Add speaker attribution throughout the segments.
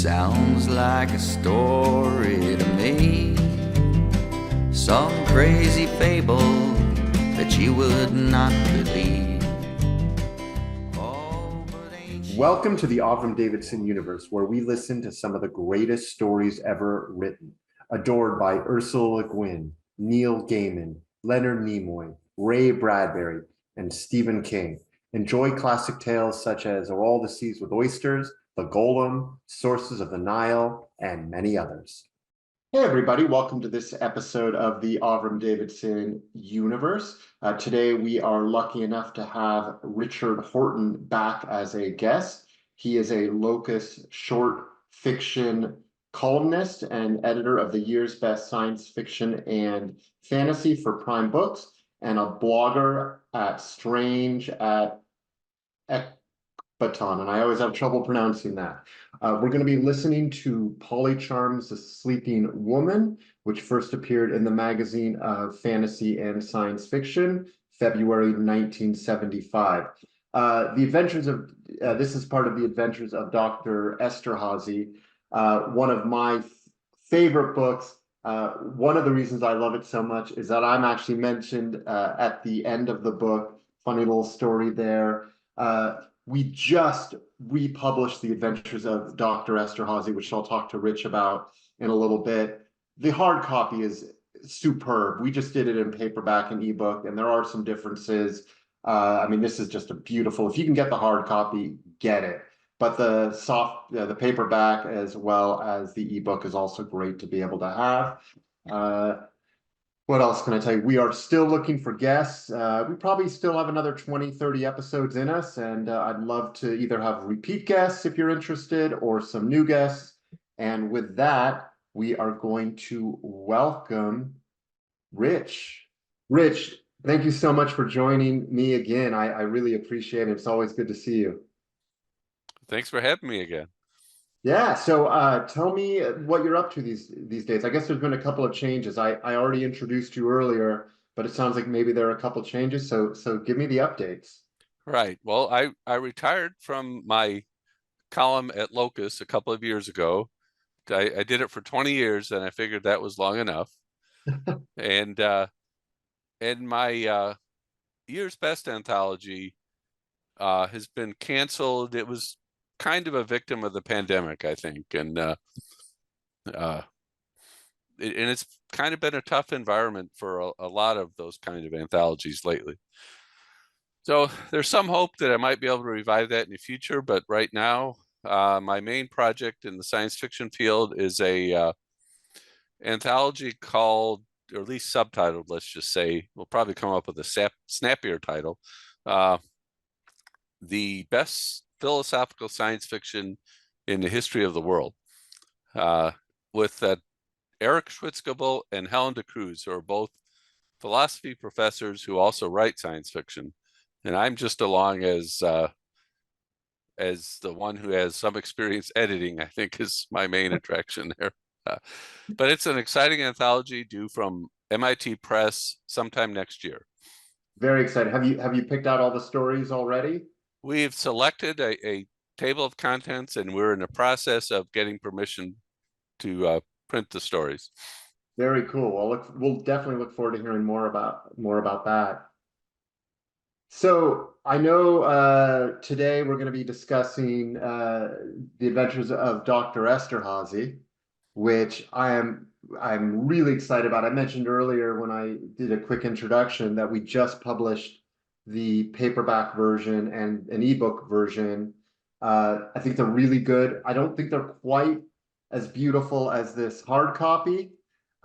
Speaker 1: sounds like a story to me, some crazy fable that you would not believe. Oh, but ain't she...
Speaker 2: Welcome to the Avram Davidson universe, where we listen to some of the greatest stories ever written, adored by Ursula Le Guin, Neil Gaiman, Leonard Nimoy, Ray Bradbury, and Stephen King. Enjoy classic tales such as Are All the Seas with Oysters, The Golem, Sources of the Nile, and many others. Hey everybody, welcome to this episode of the Avram Davidson universe. Today we are lucky enough to have Richard Horton back as a guest. He is a Locus short fiction columnist and editor of the year's best science fiction and fantasy for Prime Books, and a blogger at Strange at Ecbatan, and I always have trouble pronouncing that. We're going to be listening to Polly Charm's The Sleeping Woman, which first appeared in the magazine of Fantasy and Science Fiction, February 1975. This is part of the Adventures of Doctor Eszterhazy, one of my favorite books. One of the reasons I love it so much is that I'm actually mentioned at the end of the book. Funny little story there. We just republished The Adventures of Doctor Eszterhazy, which I'll talk to Rich about in a little bit. The hard copy is superb. We just did it in paperback and ebook, and there are some differences. I mean, this is just a beautiful, if you can get the hard copy, get it. But the paperback as well as the ebook is also great to be able to have. What else can I tell you? We are still looking for guests. We probably still have another 20, 30 episodes in us, and I'd love to either have repeat guests if you're interested or some new guests. And with that, we are going to welcome Rich. Rich, thank you so much for joining me again. I really appreciate it. It's always good to see you.
Speaker 3: Thanks for having me again.
Speaker 2: Yeah, so tell me what you're up to these days. I guess there's been a couple of changes. I already introduced you earlier, but it sounds like maybe there are a couple of changes. So give me the updates.
Speaker 3: Right. Well, I retired from my column at Locus a couple of years ago. I did it for 20 years, and I figured that was long enough. and my year's best anthology has been canceled. It was kind of a victim of the pandemic, I think, and it's kind of been a tough environment for a lot of those kind of anthologies lately. So there's some hope that I might be able to revive that in the future, but right now, my main project in the science fiction field is a anthology called, or at least subtitled, let's just say, we'll probably come up with a snappier title, The Best Philosophical Science Fiction in the History of the World, with Eric Schwitzgebel and Helen de Cruz, who are both philosophy professors who also write science fiction. And I'm just along as the one who has some experience editing, I think, is my main attraction there. But it's an exciting anthology due from MIT Press sometime next year.
Speaker 2: Very excited. Have you picked out all the stories already?
Speaker 3: We've selected a table of contents, and we're in the process of getting permission to print the stories.
Speaker 2: Very cool. Well, we'll definitely look forward to hearing more about that. So I know today we're going to be discussing The Adventures of Dr. Eszterhazy, which I'm really excited about. I mentioned earlier when I did a quick introduction that we just published the paperback version and an ebook version. I think they're really good. I don't think they're quite as beautiful as this hard copy,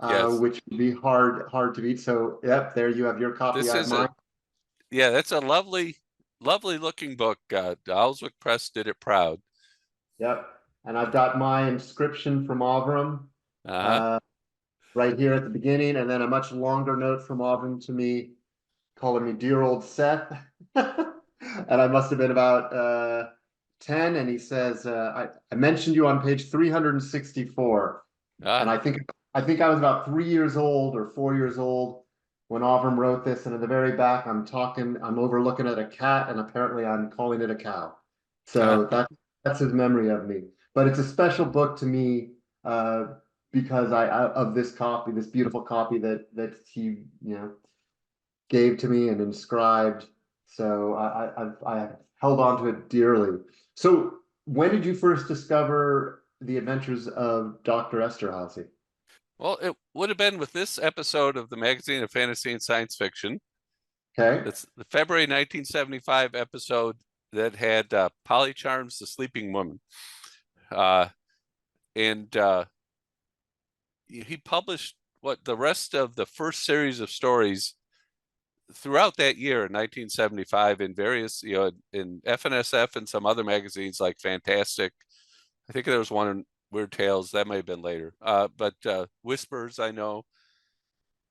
Speaker 3: Yes.
Speaker 2: which would be hard to beat. So, yep, there you have your copy.
Speaker 3: This is
Speaker 2: mine.
Speaker 3: Yeah, that's a lovely looking book. Owlswick Press did it proud.
Speaker 2: Yep, and I've got my inscription from Avram right here at the beginning, and then a much longer note from Avram to me, calling me dear old Seth. And I must have been about 10, and he says, I mentioned you on page 364. And I think I was about 3 years old or 4 years old when Avram wrote this, and in the very back, I'm overlooking at a cat, and apparently I'm calling it a cow. So that's his memory of me. but it's a special book to me because I of this copy, this beautiful copy that he gave to me and inscribed. So I held on to it dearly. So when did you first discover the Adventures of Dr. Eszterhazy?
Speaker 3: Well, it would have been with this episode of the Magazine of Fantasy and Science Fiction.
Speaker 2: Okay.
Speaker 3: It's the February 1975 episode that had Polly Charms, the Sleeping Woman. And he published the rest of the first series of stories throughout that year in 1975 in various, in F&SF and some other magazines like Fantastic. I think there was one in Weird Tales, that may have been later. But Whispers, I know.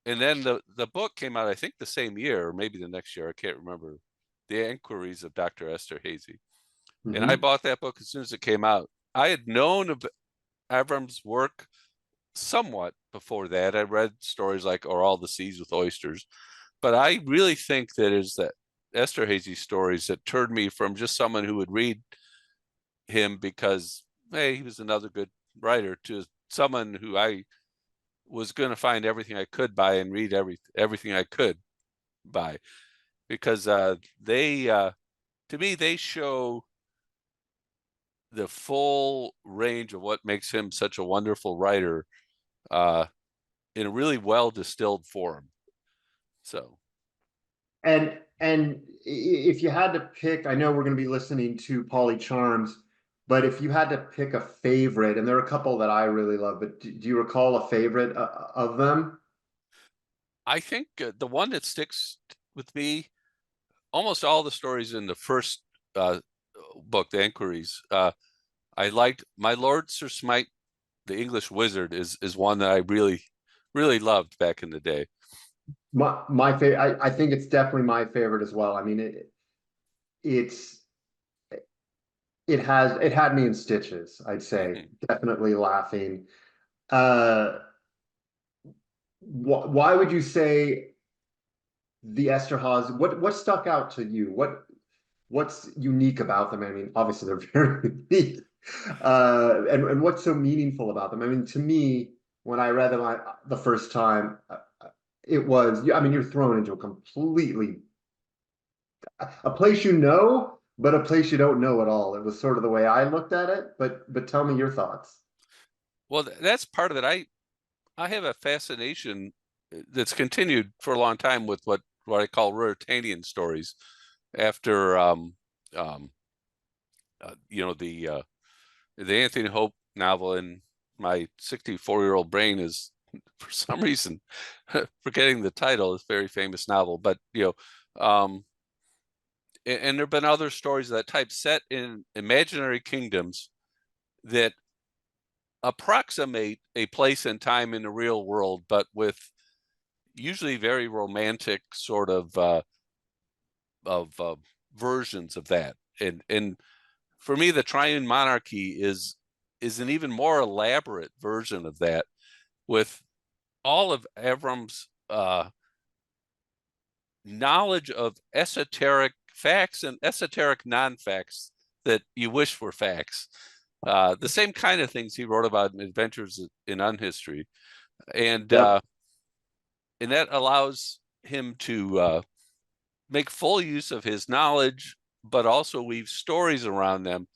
Speaker 3: And then the book came out, I think the same year, or maybe the next year, I can't remember. The Inquiries of Dr. Eszterhazy. And I bought that book as soon as it came out. I had known of Avram's work somewhat before that. I read stories like Or All the Seas with Oysters. But I really think that is that Eszterhazy stories that turned me from just someone who would read him because, hey, he was another good writer, to someone who I was going to find everything I could buy and read everything I could buy, because they, to me, they show the full range of what makes him such a wonderful writer in a really well distilled form. So,
Speaker 2: and if you had to pick, I know we're going to be listening to Polly Charms, but if you had to pick a favorite, and there are a couple that I really love, but do you recall a favorite of them?
Speaker 3: I think the one that sticks with me, almost all the stories in the first book, The Inquiries, I liked My Lord Sir Smite, the English Wizard, is one that I really, really loved back in the day.
Speaker 2: My favorite, I think it's definitely my favorite as well. I mean, it had me in stitches, I'd say. Definitely laughing. Why would you say the Eszterhazy? What stuck out to you? What's unique about them? I mean, obviously they're very unique. And what's so meaningful about them? I mean, to me, when I read them the first time, it was, I mean, you're thrown into a place but a place you don't know at all. It was sort of the way I looked at it, but tell me your thoughts.
Speaker 3: Well, that's part of it. I have a fascination that's continued for a long time with what I call Ruritanian stories. After the Anthony Hope novel, and my 64-year-old brain is for some reason forgetting the title. It's a very famous novel, but and there have been other stories of that type set in imaginary kingdoms that approximate a place and time in the real world, but with usually very romantic sort of versions of that. And for me, the Triune Monarchy is an even more elaborate version of that, with all of Avram's knowledge of esoteric facts and esoteric non-facts that you wish were facts. The same kind of things he wrote about in Adventures in Unhistory. And
Speaker 2: Yep.
Speaker 3: And that allows him to make full use of his knowledge, but also weave stories around them,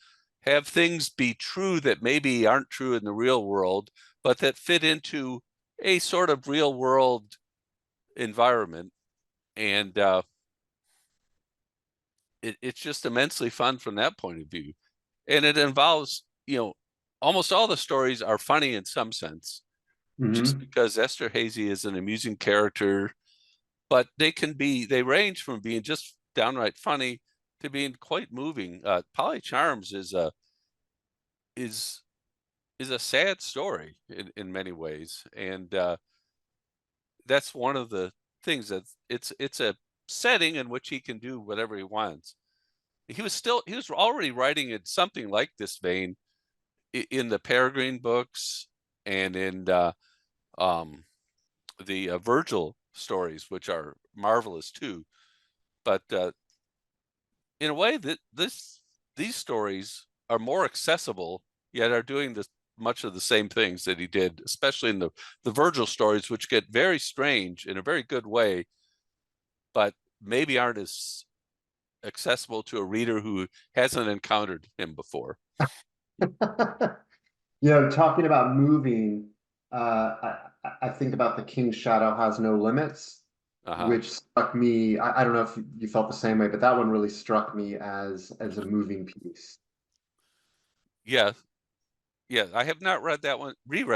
Speaker 3: have things be true that maybe aren't true in the real world, but that fit into a sort of real world environment. And it's just immensely fun from that point of view. And it involves, almost all the stories are funny in some sense, just because Eszterhazy is an amusing character, but they range from being just downright funny to being quite moving. Polly Charms is a sad story in many ways, and that's one of the things that it's a setting in which he can do whatever he wants. He was already writing in something like this vein in the Peregrine books and in the Virgil stories, which are marvelous too. But in a way, that these stories are more accessible yet are doing much of the same things that he did, especially in the Virgil stories, which get very strange in a very good way, but maybe aren't as accessible to a reader who hasn't encountered him before.
Speaker 2: Talking about moving, I think about The King's Shadow Has No Limits, which struck me. I don't know if you felt the same way, but that one really struck me as a moving piece.
Speaker 3: Yeah, I have not reread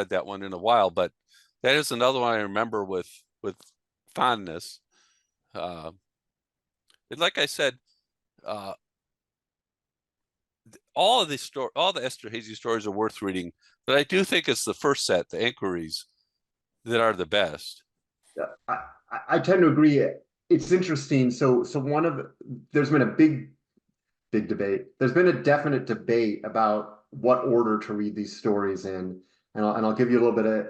Speaker 3: that one in a while, but that is another one I remember with fondness. And like I said, all the Eszterhazy stories are worth reading, but I do think it's the first set, the inquiries, that are the best.
Speaker 2: I tend to agree. It's interesting. So there's been a big debate. There's been a definite debate about what order to read these stories in, and I'll give you a little bit of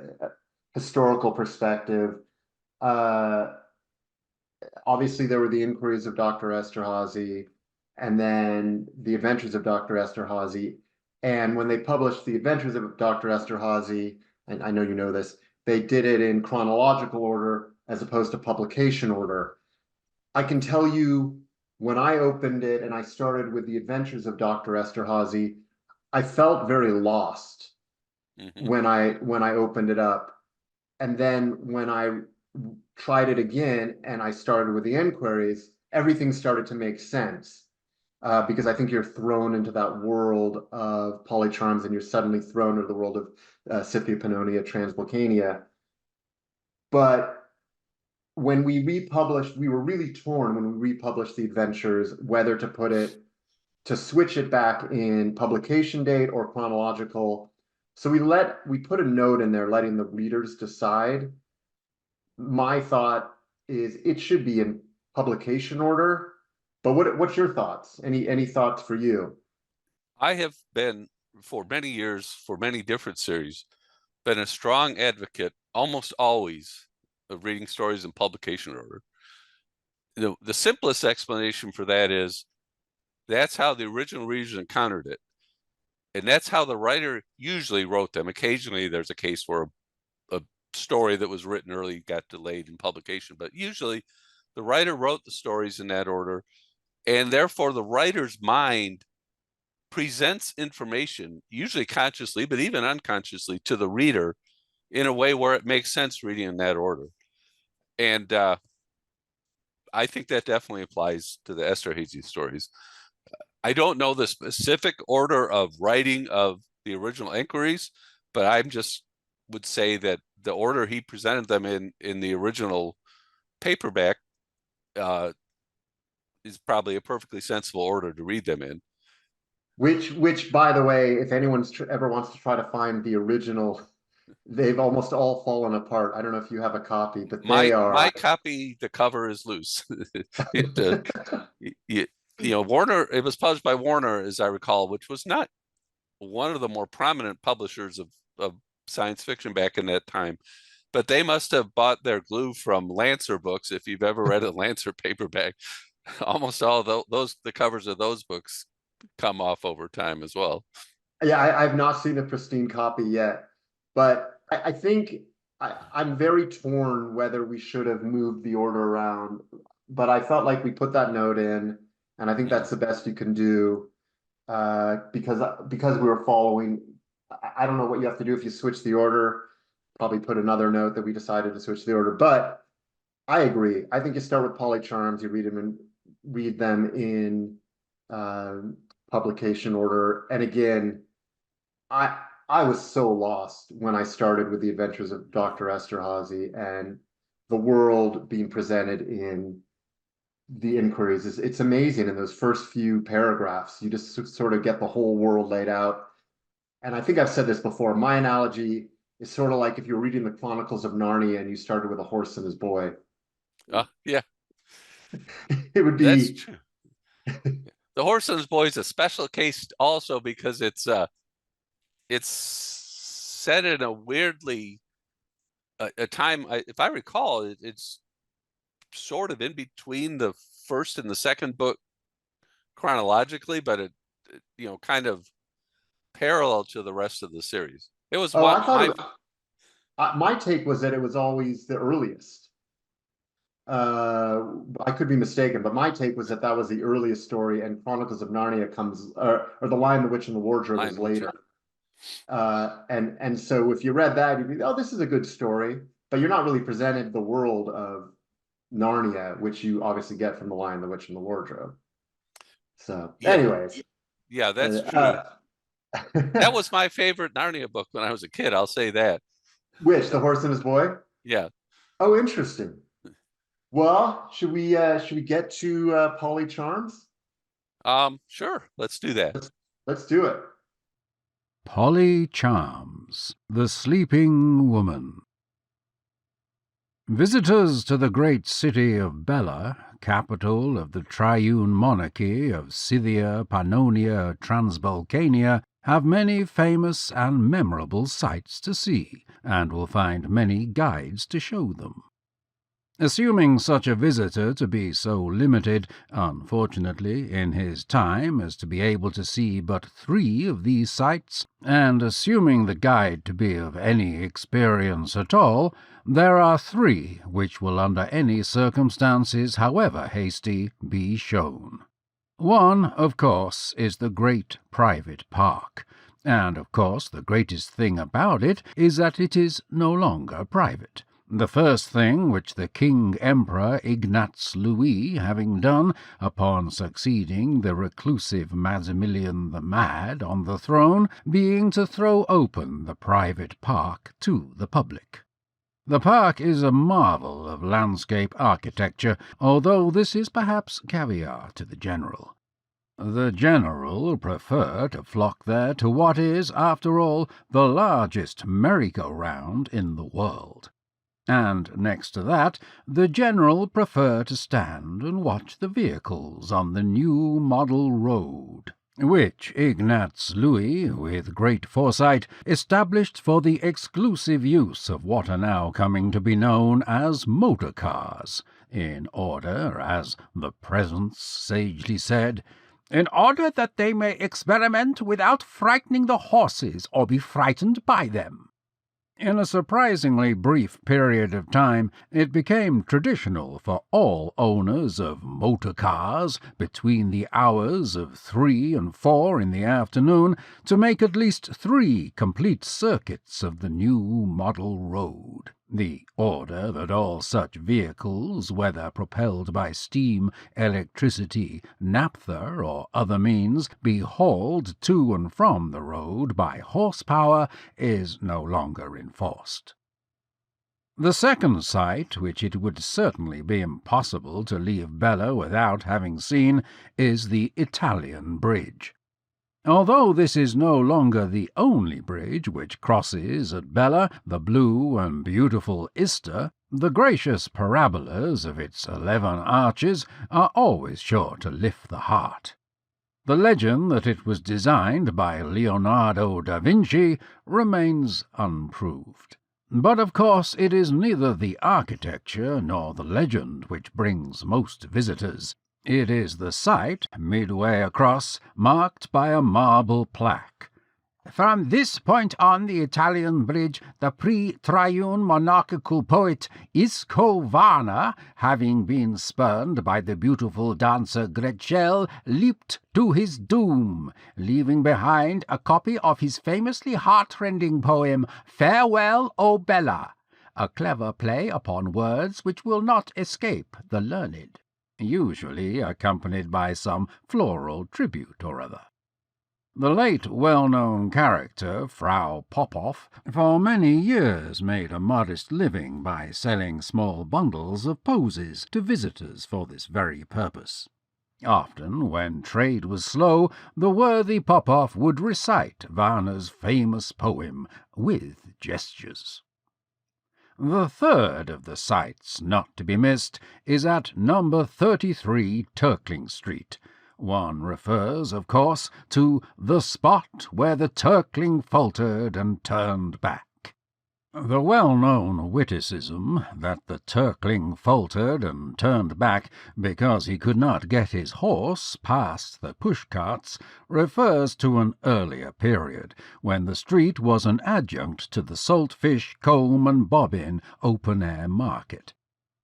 Speaker 2: historical perspective. Obviously, there were the inquiries of Dr. Eszterhazy, and then the Adventures of Dr. Eszterhazy. And when they published the Adventures of Dr. Eszterhazy, and I know you know this, they did it in chronological order as opposed to publication order. I can tell you, when I opened it and I started with the Adventures of Dr. Eszterhazy, I felt very lost when I opened it up. And then when I tried it again and I started with the inquiries, everything started to make sense. Because I think you're thrown into that world of polycharms and you're suddenly thrown into the world of Scythia, Pannonia, Transvolcania. But when we republished, we were really torn when we republished the Adventures, whether to switch it back in publication date or chronological. So we put a note in there letting the readers decide. My thought is it should be in publication order. But what's your thoughts? Any thoughts for you?
Speaker 3: I have been, for many years, for many different series, been a strong advocate, almost always, of reading stories in publication order. The simplest explanation for that is that's how the original readers encountered it. And that's how the writer usually wrote them. Occasionally, there's a case where a story that was written early got delayed in publication, but usually the writer wrote the stories in that order. And therefore, the writer's mind presents information, usually consciously, but even unconsciously, to the reader in a way where it makes sense reading in that order. And I think that definitely applies to the Eszterhazy stories. I don't know the specific order of writing of the original inquiries, but I just would say that the order he presented them in the original paperback is probably a perfectly sensible order to read them in.
Speaker 2: Which, by the way, if anyone ever wants to try to find the original, they've almost all fallen apart. I don't know if you have a copy, but
Speaker 3: my copy, the cover is loose. Warner, it was published by Warner, as I recall, which was not one of the more prominent publishers of science fiction back in that time. But they must have bought their glue from Lancer books. If you've ever read a Lancer paperback, almost all the covers of those books come off over time as well.
Speaker 2: Yeah, I've not seen a pristine copy yet, but I think I'm very torn whether we should have moved the order around. But I felt like we put that note in, and I think that's the best you can do, because we were following. I don't know what you have to do if you switch the order. Probably put another note that we decided to switch the order, but I agree. I think you start with polycharms, you read them in publication order. And again, I was so lost when I started with the Adventures of Dr. Eszterhazy and the world being presented in the inquiries. It's amazing in those first few paragraphs. You just sort of get the whole world laid out. And I think I've said this before. My analogy is sort of like if you're reading the Chronicles of Narnia and you started with a horse and his boy.
Speaker 3: Yeah.
Speaker 2: It would be.
Speaker 3: That's true. The Horse and His Boy is a special case also because it's set in a weirdly a time. If I recall, it's sort of in between the first and the second book chronologically, but it kind of parallel to the rest of the series. It was
Speaker 2: Oh, I
Speaker 3: what
Speaker 2: thought my take was that it was always the earliest. I could be mistaken, but my take was that that was the earliest story, and Chronicles of Narnia comes, or The Lion, the Witch, and the Wardrobe is later. And so if you read that, you'd be, oh, this is a good story, but you're not really presented the world of Narnia, which you obviously get from The Lion, the Witch, and the Wardrobe. So, anyways,
Speaker 3: yeah, that's true. That was my favorite Narnia book when I was a kid. I'll say that.
Speaker 2: Which, The Horse and His Boy?
Speaker 3: Yeah.
Speaker 2: Oh, interesting. Well, should we get to Polly Charms?
Speaker 3: Sure. Let's do that.
Speaker 2: Let's do it.
Speaker 4: Polly Charms, the Sleeping Woman. Visitors to the great city of Bela, capital of the triune monarchy of Scythia, Pannonia, Transbalkania, have many famous and memorable sights to see, and will find many guides to show them. Assuming such a visitor to be so limited, unfortunately, in his time as to be able to see but 3 of these sights, and assuming the guide to be of any experience at all, there are 3 which will under any circumstances, however hasty, be shown. One, of course, is the great private park, and of course the greatest thing about it is that it is no longer private. The first thing which the King-Emperor Ignaz Louis having done, upon succeeding the reclusive Maximilian the Mad on the throne, being to throw open the private park to the public. The park is a marvel of landscape architecture, although this is perhaps caviar to the general. The general prefer to flock there to what is, after all, the largest merry-go-round in the world. And next to that, the general prefer to stand and watch the vehicles on the new model road, which Ignaz Louis, with great foresight, established for the exclusive use of what are now coming to be known as motor cars, in order, as the presence sagely said, in order that they may experiment without frightening the horses or be frightened by them. In a surprisingly brief period of time, it became traditional for all owners of motor cars between the hours of 3 and 4 in the afternoon to make at least 3 complete circuits of the new model road. The order that all such vehicles, whether propelled by steam, electricity, naphtha, or other means, be hauled to and from the road by horsepower, is no longer enforced. The second sight, which it would certainly be impossible to leave Bela without having seen, is the Italian Bridge. Although this is no longer the only bridge which crosses at Bela the blue and beautiful Ister, the gracious parabolas of its 11 arches are always sure to lift the heart. The legend that it was designed by Leonardo da Vinci remains unproved. But of course it is neither the architecture nor the legend which brings most visitors. It is the site, midway across, marked by a marble plaque. From this point on the Italian bridge, the pre-triune monarchical poet Isco Varna, having been spurned by the beautiful dancer Gretchel, leaped to his doom, leaving behind a copy of his famously heart-rending poem Farewell, O Bella, a clever play upon words which will not escape the learned, usually accompanied by some floral tribute or other. The late well-known character, Frau Popoff, for many years made a modest living by selling small bundles of posies to visitors for this very purpose. Often, when trade was slow, the worthy Popoff would recite Varna's famous poem with gestures. The third of the sights not to be missed is at number 33 Turkling Street. One refers, of course, to the spot where the Turkling faltered and turned back. The well-known witticism that the Turkling faltered and turned back because he could not get his horse past the push-carts refers to an earlier period, when the street was an adjunct to the saltfish, comb and bobbin open-air market.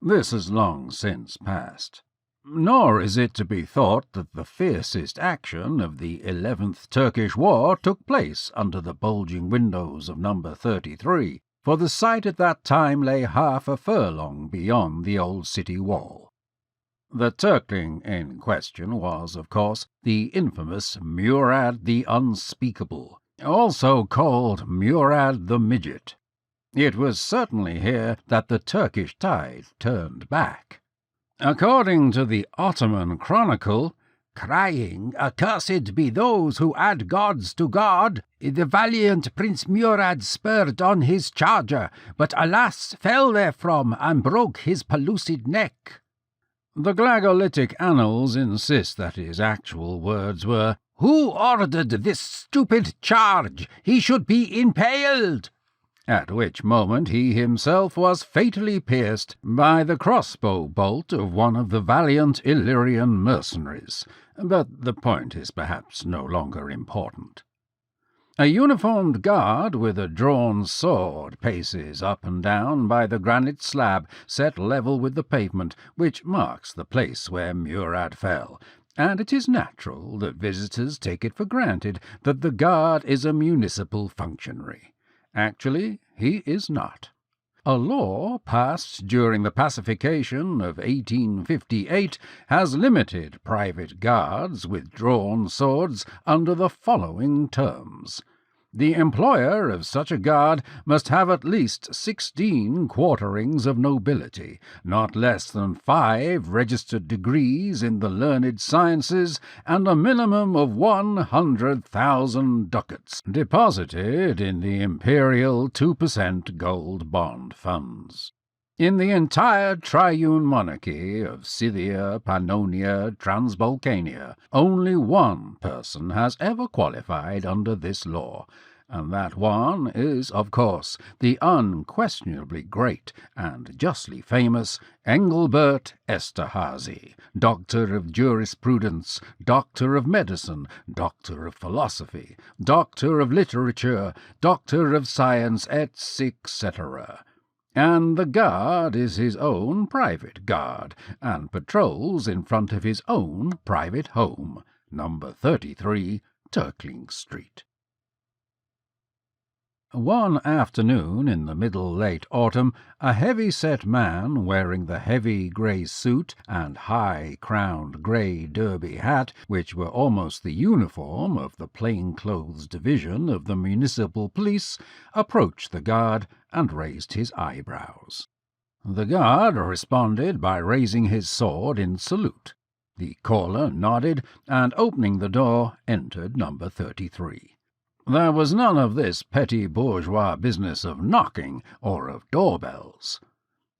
Speaker 4: This has long since passed. Nor is it to be thought that the fiercest action of the 11th Turkish War took place under the bulging windows of number 33, for the site at that time lay half a furlong beyond the old city wall. The Turkling in question was, of course, the infamous Murad the Unspeakable, also called Murad the Midget. It was certainly here that the Turkish tide turned back. According to the Ottoman Chronicle, crying, "Accursed be those who add gods to God," the valiant Prince Murad spurred on his charger, but alas, fell therefrom and broke his pellucid neck. The Glagolitic annals insist that his actual words were, "Who ordered this stupid charge? He should be impaled," at which moment he himself was fatally pierced by the crossbow bolt of one of the valiant Illyrian mercenaries. But the point is perhaps no longer important. A uniformed guard with a drawn sword paces up and down by the granite slab set level with the pavement which marks the place where Murad fell, and it is natural that visitors take it for granted that the guard is a municipal functionary. Actually, he is not. A law passed during the pacification of 1858 has limited private guards with drawn swords under the following terms. The employer of such a guard must have at least 16 quarterings of nobility, not less than 5 registered degrees in the learned sciences, and a minimum of 100,000 ducats deposited in the imperial 2% gold bond funds. In the entire triune monarchy of Scythia, Pannonia, Transbalkania, only one person has ever qualified under this law, and that one is, of course, the unquestionably great and justly famous Ecbatan Eszterhazy, Doctor of Jurisprudence, Doctor of Medicine, Doctor of Philosophy, Doctor of Literature, Doctor of Science, etc. And the guard is his own private guard, and patrols in front of his own private home, number 33, Turkling Street. One afternoon in the middle-late autumn, a heavy-set man wearing the heavy grey suit and high-crowned grey derby hat, which were almost the uniform of the plain-clothes division of the municipal police, approached the guard and raised his eyebrows. The guard responded by raising his sword in salute. The caller nodded, and opening the door, entered number 33. There was none of this petty bourgeois business of knocking or of doorbells.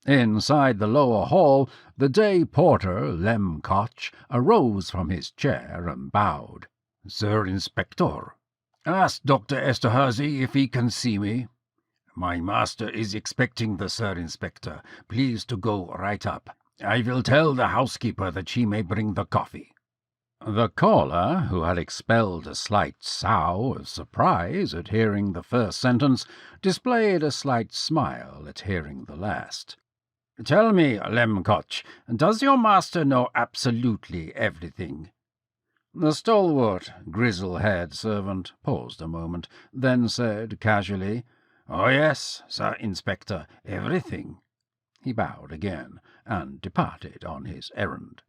Speaker 4: Inside the lower hall, the day porter, Lem Koch, arose from his chair and bowed. "Sir Inspector." "Ask Dr. Eszterhazy if he can see me." "My master is expecting the Sir Inspector. Please to go right up. I will tell the housekeeper that she may bring the coffee." The caller, who had expelled a slight sough of surprise at hearing the first sentence, displayed a slight smile at hearing the last. "Tell me, Lem Koch, does your master know absolutely everything?" The stalwart, grizzle-haired servant paused a moment, then said casually, "Oh yes, Sir Inspector, everything." He bowed again, and departed on his errand.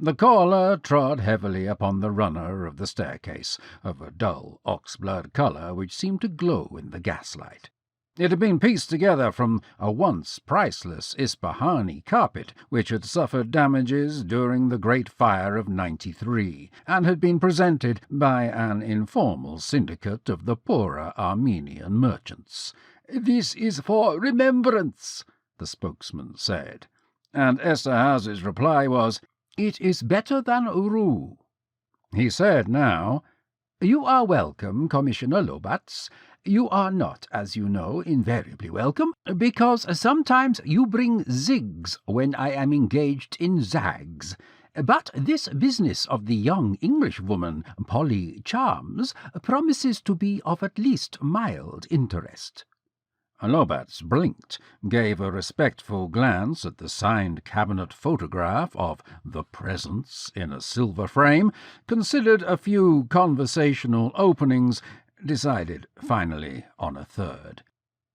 Speaker 4: The caller trod heavily upon the runner of the staircase, of a dull ox-blood colour which seemed to glow in the gaslight. It had been pieced together from a once priceless Isfahani carpet which had suffered damages during the Great Fire of '93, and had been presented by an informal syndicate of the poorer Armenian merchants. "This is for remembrance," the spokesman said, and Eszterhazy's reply was, "It is better than Uru." He said now, "You are welcome, Commissioner Lobats. You are not, as you know, invariably welcome, because sometimes you bring zigs when I am engaged in zags. But this business of the young Englishwoman, Polly Charms, promises to be of at least mild interest." Lobatz blinked, gave a respectful glance at the signed cabinet photograph of the Presence in a silver frame, considered a few conversational openings, decided finally on a third.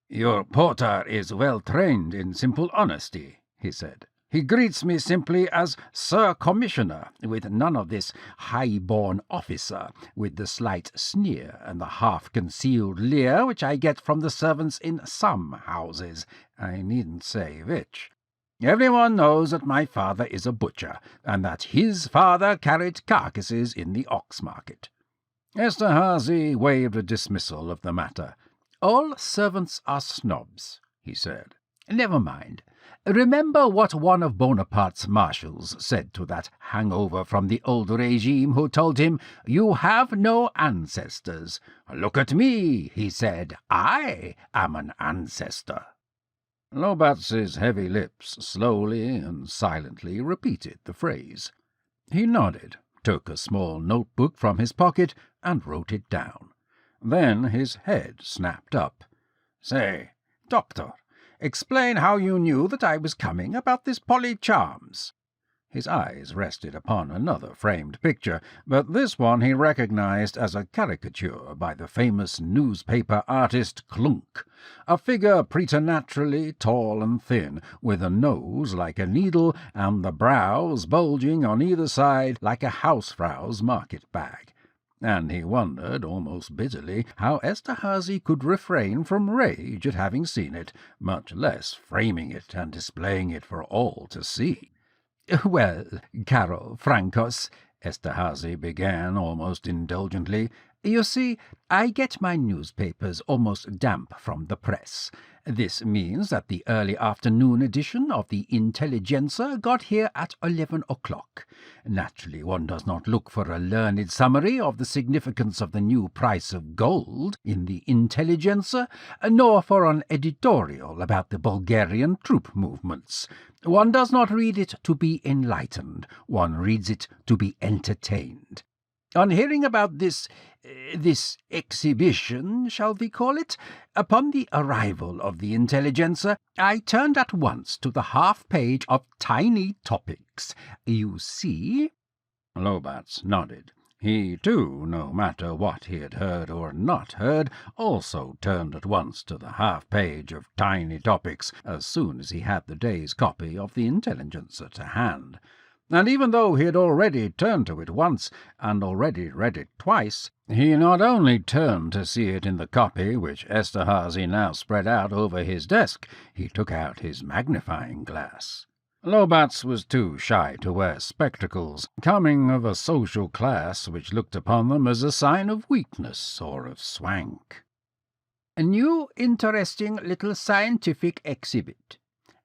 Speaker 4: "Your porter is well trained in simple honesty," he said. "He greets me simply as Sir Commissioner, with none of this high-born officer, with the slight sneer and the half-concealed leer which I get from the servants in some houses, I needn't say which. Everyone knows that my father is a butcher, and that his father carried carcasses in the ox-market." Eszterhazy waved a dismissal of the matter. "All servants are snobs," he said. "Never mind. Remember what one of Bonaparte's marshals said to that hangover from the old regime who told him, 'You have no ancestors.' 'Look at me,' he said. 'I am an ancestor.'" Lobatz's heavy lips slowly and silently repeated the phrase. He nodded, took a small notebook from his pocket, and wrote it down. Then his head snapped up. "Say, Doctor, explain how you knew that I was coming about this Polly Charms." His eyes rested upon another framed picture, but this one he recognized as a caricature by the famous newspaper artist Klunk, a figure preternaturally tall and thin, with a nose like a needle and the brows bulging on either side like a housefrau's market-bag. And he wondered, almost bitterly, how Eszterhazy could refrain from rage at having seen it, much less framing it and displaying it for all to see. "Well, caro Francos," Eszterhazy began almost indulgently, "you see, I get my newspapers almost damp from the press. This means that the early afternoon edition of the Intelligencer got here at 11 o'clock. Naturally, one does not look for a learned summary of the significance of the new price of gold in the Intelligencer, nor for an editorial about the Bulgarian troop movements. One does not read it to be enlightened, one reads it to be entertained. On hearing about this exhibition, shall we call it, upon the arrival of the Intelligencer, I turned at once to the half-page of tiny topics. You see?" Lobatz nodded. He, too, no matter what he had heard or not heard, also turned at once to the half-page of tiny topics as soon as he had the day's copy of the Intelligencer to hand. And even though he had already turned to it once, and already read it twice, he not only turned to see it in the copy which Eszterhazy now spread out over his desk, he took out his magnifying glass. Lobatz was too shy to wear spectacles, coming of a social class which looked upon them as a sign of weakness or of swank. "A new interesting little scientific exhibit.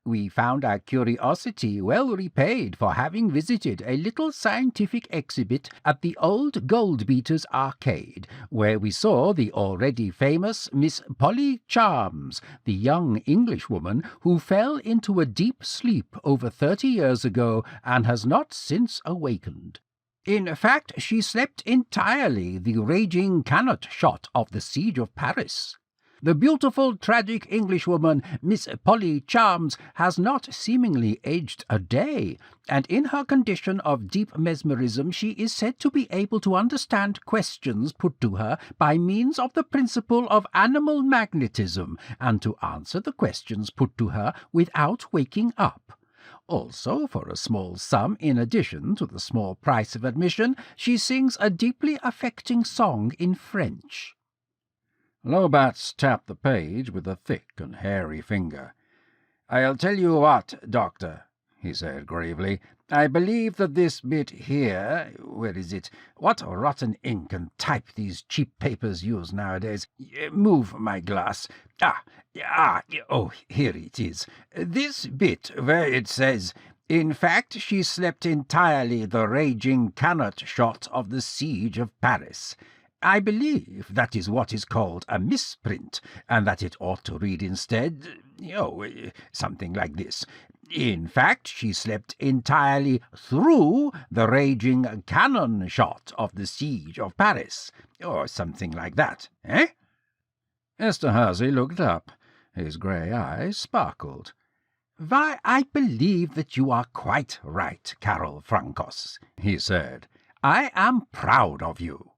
Speaker 4: We found our curiosity well repaid for having visited a little scientific exhibit at the old Goldbeaters Arcade, where we saw the already famous Miss Polly Charms, the young Englishwoman who fell into a deep sleep over 30 years ago and has not since awakened. In fact, she slept entirely the raging cannot shot of the siege of Paris. The beautiful, tragic Englishwoman, Miss Polly Charms, has not seemingly aged a day, and in her condition of deep mesmerism she is said to be able to understand questions put to her by means of the principle of animal magnetism, and to answer the questions put to her without waking up. Also, for a small sum in addition to the small price of admission, she sings a deeply affecting song in French." Lobatz tapped the page with a thick and hairy finger. "I'll tell you what, Doctor," he said gravely, "I believe that this bit here— where is it? What rotten ink and type these cheap papers use nowadays. Move my glass. Oh, here it is. This bit where it says, 'In fact, she slept entirely the raging cannot shot of the siege of Paris.' I believe that is what is called a misprint, and that it ought to read instead, something like this. In fact, she slept entirely through the raging cannon shot of the siege of Paris, or something like that, eh?
Speaker 3: Eszterhazy looked up. His grey eyes sparkled.
Speaker 4: "Why, I believe that you are quite right, Karl Frankos," he said. "I am proud of you."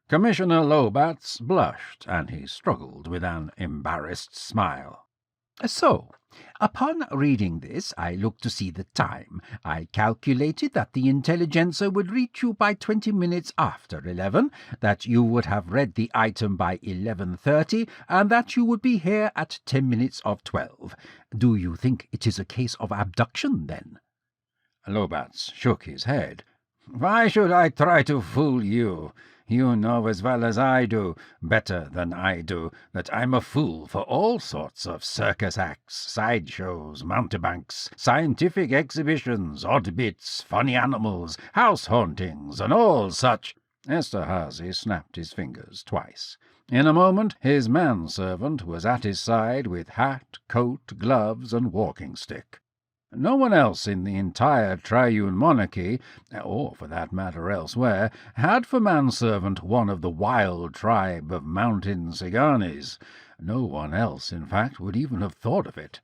Speaker 3: Commissioner Lobatz blushed, and he struggled with an embarrassed smile.
Speaker 4: "So, upon reading this, I looked to see the time. I calculated that the Intelligencer would reach you by 20 minutes after 11, that you would have read the item by 11:30, and that you would be here at 10 minutes of 12. Do you think it is a case of abduction, then?"
Speaker 3: Lobatz shook his head. "Why should I try to fool you? You know as well as I do, better than I do, that I'm a fool for all sorts of circus acts, sideshows, mountebanks, scientific exhibitions, odd bits, funny animals, house hauntings, and all such." Eszterhazy snapped his fingers twice. In a moment his manservant was at his side with hat, coat, gloves, and walking-stick. No one else in the entire Triune Monarchy, or for that matter elsewhere, had for manservant one of the wild tribe of mountain Siganes. No one else, in fact, would even have thought of it.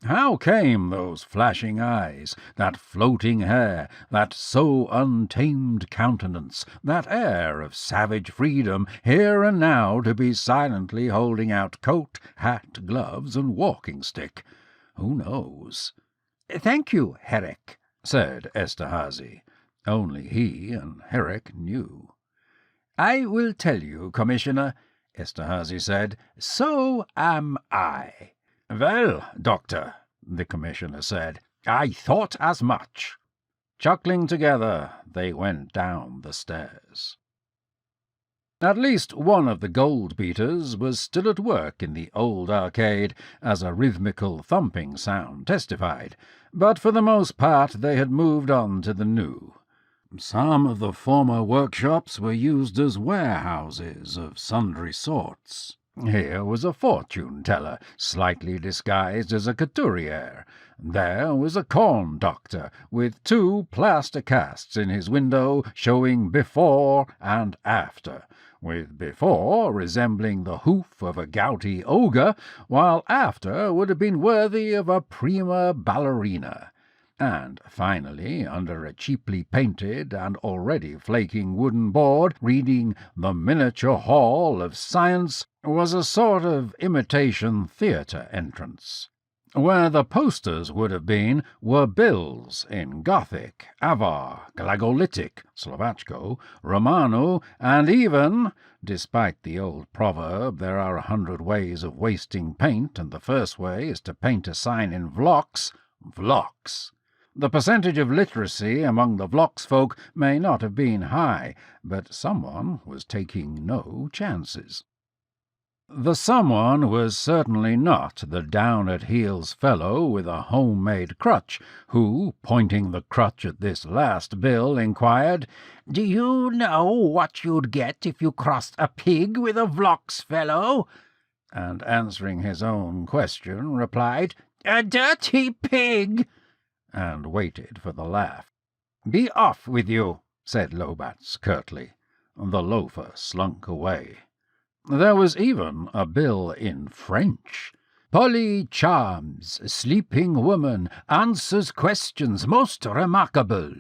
Speaker 3: How came those flashing eyes, that floating hair, that so untamed countenance, that air of savage freedom, here and now to be silently holding out coat, hat, gloves, and walking-stick? Who knows?
Speaker 4: "Thank you, Herrick,"
Speaker 3: said Eszterhazy. Only he and Herrick knew.
Speaker 4: "I will tell you, Commissioner," Eszterhazy said, "so am I."
Speaker 3: "Well, Doctor," the Commissioner said, "I thought as much." Chuckling together, they went down the stairs. At least one of the gold-beaters was still at work in the old arcade, as a rhythmical thumping sound testified, but for the most part they had moved on to the new. Some of the former workshops were used as warehouses of sundry sorts. Here was a fortune-teller, slightly disguised as a couturier. There was a corn doctor, with 2 plaster casts in his window showing before and after, with before resembling the hoof of a gouty ogre, while after would have been worthy of a prima ballerina. And finally, under a cheaply painted and already flaking wooden board reading "The Miniature Hall of Science," was a sort of imitation theatre entrance. Where the posters would have been were bills in Gothic, Avar, Glagolitic, Slovachko, Romano, and even, despite the old proverb, there are 100 ways of wasting paint, and the first way is to paint a sign in Vlox. The percentage of literacy among the Vlox folk may not have been high, but someone was taking no chances. The someone was certainly not the down-at-heels fellow with a home-made crutch, who, pointing the crutch at this last bill, inquired, "Do you know what you'd get if you crossed a pig with a Vlox fellow?" And answering his own question, replied, "A dirty pig," and waited for the laugh. "Be off with you," said Lobatz curtly. The loafer slunk away. There was even a bill in French. "Polly charms, sleeping woman, answers questions most remarkable.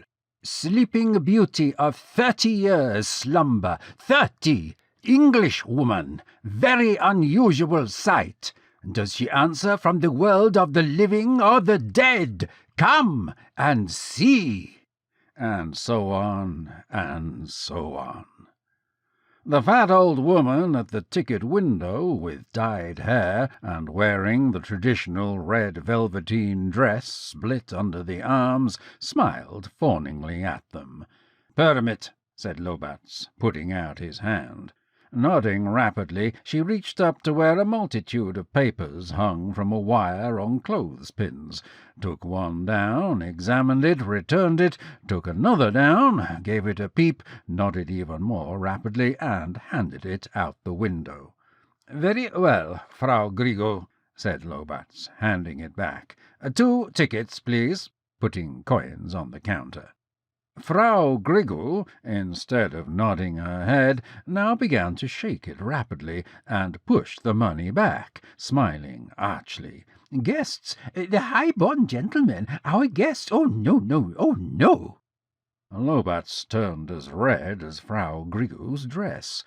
Speaker 3: Sleeping beauty of 30 years slumber, 30, English woman, very unusual sight. Does she answer from the world of the living or the dead? Come and see." And so on, and so on. The fat old woman at the ticket window, with dyed hair, and wearing the traditional red velveteen dress split under the arms, smiled fawningly at them. "Permit," said Lobatz, putting out his hand.
Speaker 4: Nodding rapidly, she reached up to where a multitude of papers hung from a wire on clothespins, took one down, examined it, returned it, took another down, gave it a peep, nodded even more rapidly, and handed it out the window. "Very well, Frau Grigel," said Lobatz, handing it back. "2 tickets, please," putting coins on the counter. Frau Grigel, instead of nodding her head, now began to shake it rapidly, and push the money back, smiling archly. "Guests, the high-born gentlemen, our guests, oh no, oh no!" Lobatz turned as red as Frau Grigel's dress.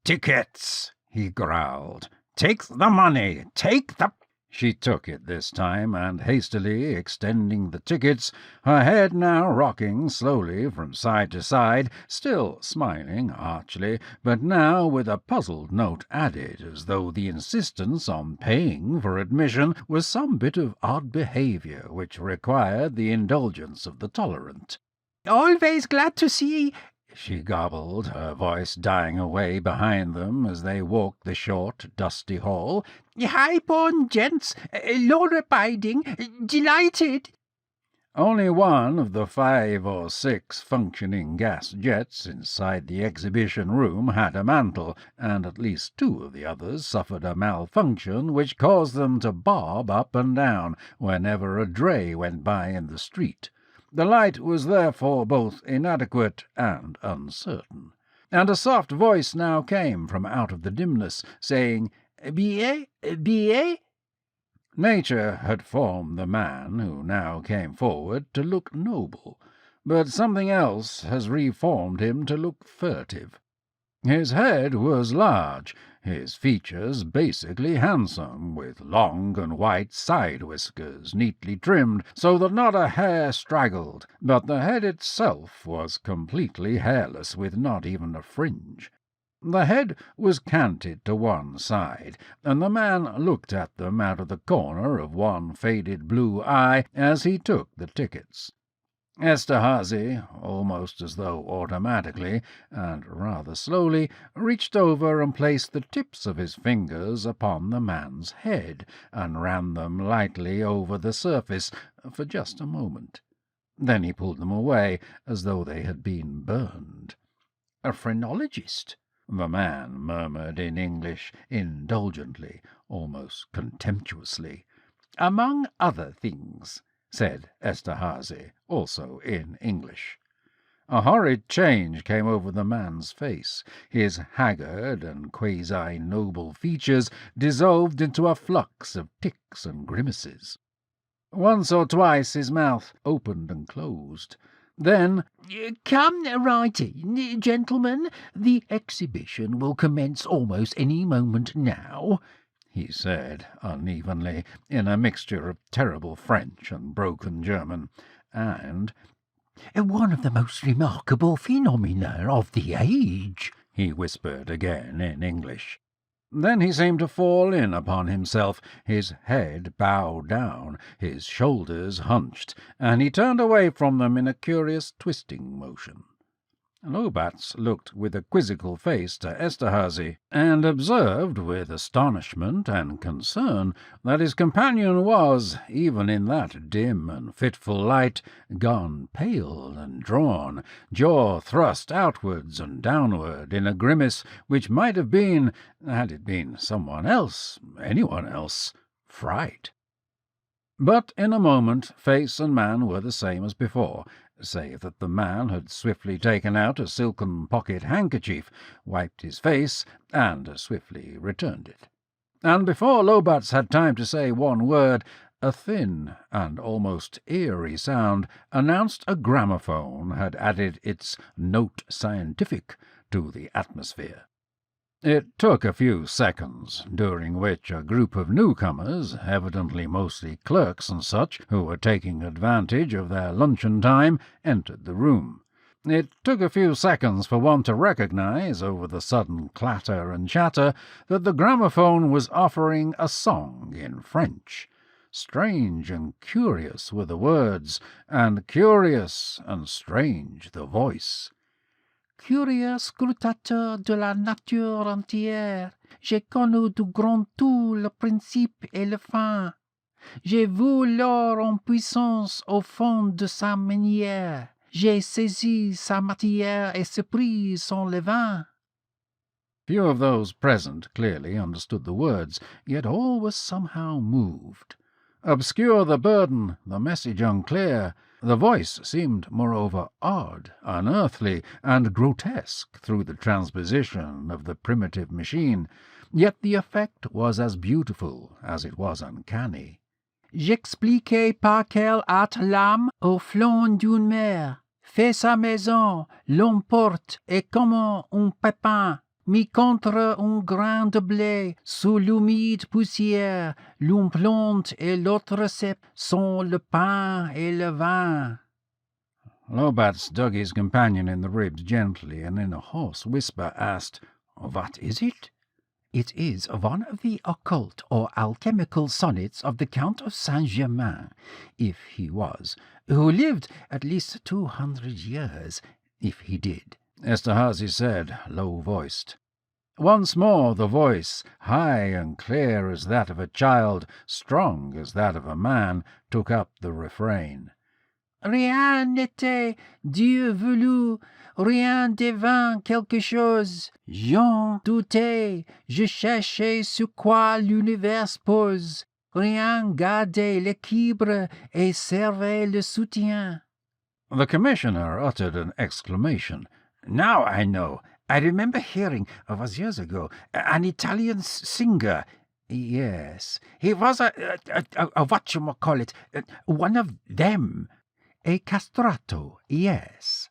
Speaker 4: "Tickets!" he growled. "Take the money! Take the—" She took it this time, and hastily extending the tickets, her head now rocking slowly from side to side, still smiling archly, but now with a puzzled note added, as though the insistence on paying for admission was some bit of odd behaviour which required the indulgence of the tolerant. "Always glad to see," she gobbled, her voice dying away behind them as they walked the short, dusty hall. "High-born gents, law-abiding, delighted." Only one of the 5 or 6 functioning gas jets inside the exhibition room had a mantle, and at least 2 of the others suffered a malfunction which caused them to bob up and down whenever a dray went by in the street. The light was therefore both inadequate and uncertain, and a soft voice now came from out of the dimness, saying, "Billet? Billet?" Nature had formed the man who now came forward to look noble, but something else has reformed him to look furtive. His head was large, his features basically handsome, with long and white side whiskers neatly trimmed, so that not a hair straggled, but the head itself was completely hairless, with not even a fringe. The head was canted to one side, and the man looked at them out of the corner of one faded blue eye as he took the tickets. Eszterhazy, almost as though automatically, and rather slowly, reached over and placed the tips of his fingers upon the man's head, and ran them lightly over the surface for just a moment. Then he pulled them away, as though they had been burned. "A phrenologist," the man murmured in English, indulgently, almost contemptuously. "Among other things," said Eszterhazy, also in English. A horrid change came over the man's face. His haggard and quasi-noble features dissolved into a flux of tics and grimaces. Once or twice his mouth opened and closed. Then, "Come right in, gentlemen. The exhibition will commence almost any moment now," he said unevenly, in a mixture of terrible French and broken German, and "one of the most remarkable phenomena of the age," he whispered again in English. Then he seemed to fall in upon himself, his head bowed down, his shoulders hunched, and he turned away from them in a curious twisting motion. Lobatz looked with a quizzical face to Eszterhazy, and observed with astonishment and concern that his companion was, even in that dim and fitful light, gone pale and drawn, jaw thrust outwards and downward in a grimace which might have been, had it been someone else, anyone else, fright. But in a moment face and man were the same as before, save that the man had swiftly taken out a silken pocket-handkerchief, wiped his face, and swiftly returned it. And before Lobatz had time to say one word, a thin and almost eerie sound announced a gramophone had added its note scientific to the atmosphere. It took a few seconds, during which a group of newcomers, evidently mostly clerks and such, who were taking advantage of their luncheon time, entered the room. It took a few seconds for one to recognize, over the sudden clatter and chatter, that the gramophone was offering a song in French. Strange and curious were the words, and curious and strange the voice. curieux scrutateur de la nature entière, j'ai connu du grand tout le principe et le fin. J'ai vu l'or en puissance au fond de sa manière. J'ai saisi sa matière et surpris son levain. Few of those present clearly understood the words, yet all were somehow moved. Obscure the burden, the message unclear, the voice seemed moreover odd, unearthly, and grotesque through the transposition of the primitive machine, yet the effect was as beautiful as it was uncanny. J'expliquais par quelle hâte l'âme, au flanc d'une mer, fait sa maison, l'emporte, et comment un pépin, mis contre un grain de blé, sous l'humide poussière, l'une plante et l'autre cep sont le pain et le vin. Lobats dug his companion in the ribs gently, and in a hoarse whisper asked, "What is it?" "It is one of the occult or alchemical sonnets of the Count of Saint-Germain, if he was, who lived at least 200 years, if he did," Eszterhazy said, low-voiced. Once more the voice, high and clear as that of a child, strong as that of a man, took up the refrain. Rien n'était Dieu voulu, rien devint quelque chose. J'en doutais, je cherchais sur quoi l'univers pose. Rien gardait l'équilibre et servait le soutien. The commissioner uttered an exclamation. Now I know. I remember hearing, it was years ago, an Italian singer. Yes, he was a whatchamacallit, one of them. A castrato, yes.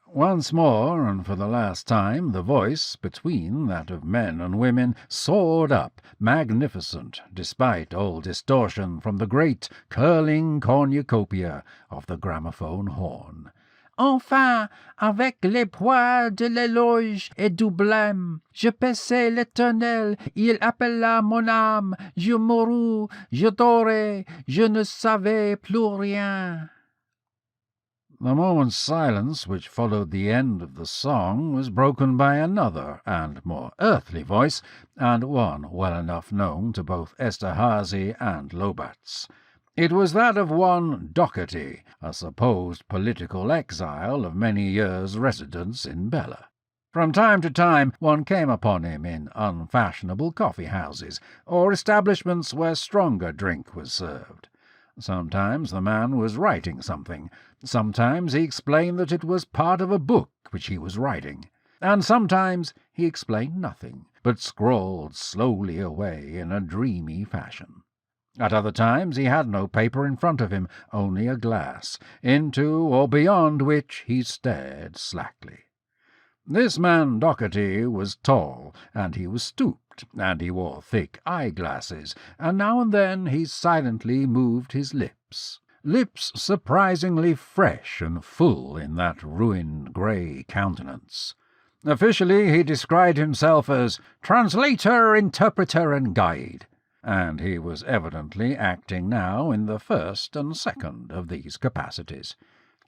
Speaker 4: Once more, and for the last time, the voice, between that of men and women, soared up, magnificent, despite all distortion, from the great, curling cornucopia of the gramophone horn. Enfin, avec les poids de l'éloge et du blême, je paissai l'Éternel, il appela mon âme, je mourus, je dorais, je ne savais plus rien. The moment's silence which followed the end of the song was broken by another and more earthly voice, and one well enough known to both Eszterhazy and Lobats. It was that of one Doherty, a supposed political exile of many years' residence in Bela. From time to time one came upon him in unfashionable coffee-houses, or establishments where stronger drink was served. Sometimes the man was writing something. Sometimes he explained that it was part of a book which he was writing. And sometimes he explained nothing, but scrawled slowly away in a dreamy fashion. At other times he had no paper in front of him, only a glass, into or beyond which he stared slackly. This man Doherty was tall, and he was stooped, and he wore thick eyeglasses, and now and then he silently moved his lips surprisingly fresh and full in that ruined grey countenance. Officially he described himself as translator, interpreter, and guide, and he was evidently acting now in the first and second of these capacities.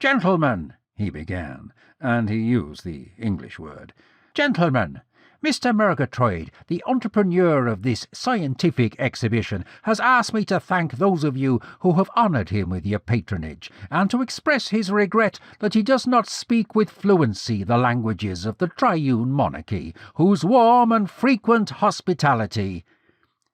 Speaker 4: "Gentlemen," he began, and he used the English word. "Gentlemen, Mr. Murgatroyd, the entrepreneur of this scientific exhibition, has asked me to thank those of you who have honoured him with your patronage, and to express his regret that he does not speak with fluency the languages of the triune monarchy, whose warm and frequent hospitality—"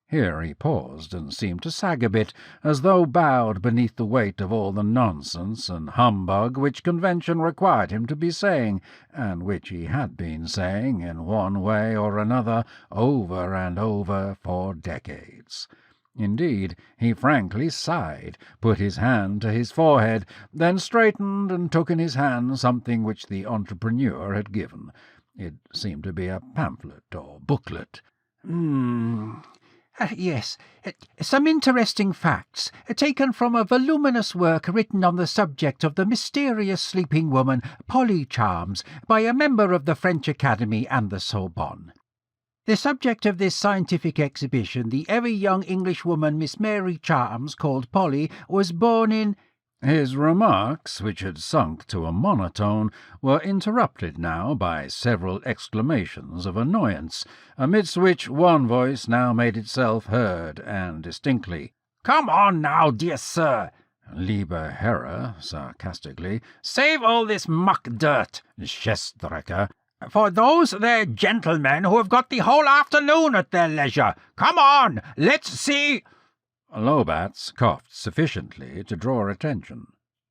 Speaker 4: Here he paused and seemed to sag a bit, as though bowed beneath the weight of all the nonsense and humbug which convention required him to be saying, and which he had been saying, in one way or another, over and over for decades. Indeed, he frankly sighed, put his hand to his forehead, then straightened and took in his hand something which the entrepreneur had given. It seemed to be a pamphlet or booklet. Yes, some interesting facts, taken from a voluminous work written on the subject of the mysterious sleeping woman, Polly Charms, by a member of the French Academy and the Sorbonne. The subject of this scientific exhibition, the ever young Englishwoman Miss Mary Charms, called Polly, was born in... His remarks, which had sunk to a monotone, were interrupted now by several exclamations of annoyance, amidst which one voice now made itself heard, and distinctly. "Come on now, dear sir!" Lieber Herr, sarcastically. "Save all this muck-dirt, Schestrecker, for those there gentlemen who have got the whole afternoon at their leisure. Come on, let's see—" Lobatz coughed sufficiently to draw attention.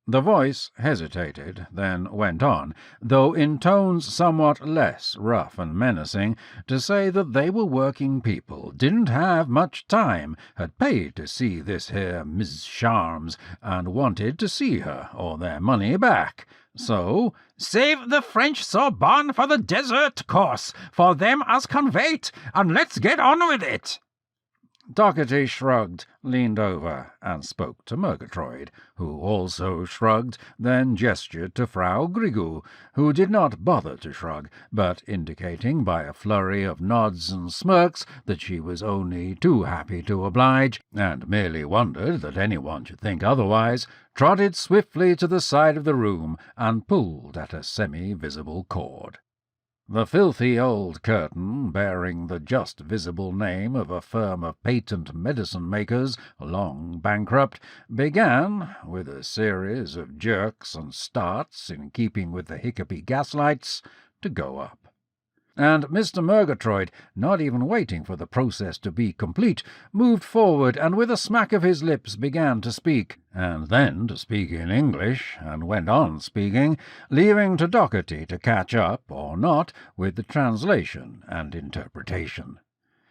Speaker 4: The voice hesitated, then went on, though in tones somewhat less rough and menacing, to say that they were working people, didn't have much time, had paid to see this here Miss Charms, and wanted to see her, or their money back. So, save the French Sorbonne for the desert course, for them as can wait, and let's get on with it." Doherty shrugged, leaned over, and spoke to Murgatroyd, who also shrugged, then gestured to Frau Grigou, who did not bother to shrug, but indicating by a flurry of nods and smirks that she was only too happy to oblige, and merely wondered that anyone should think otherwise, trotted swiftly to the side of the room and pulled at a semi-visible cord. The filthy old curtain, bearing the just visible name of a firm of patent medicine-makers, long bankrupt, began, with a series of jerks and starts in keeping with the Hickopy gaslights, to go up. And Mr. Murgatroyd, not even waiting for the process to be complete, moved forward and with a smack of his lips began to speak, and then to speak in English, and went on speaking, leaving to Doherty to catch up, or not, with the translation and interpretation.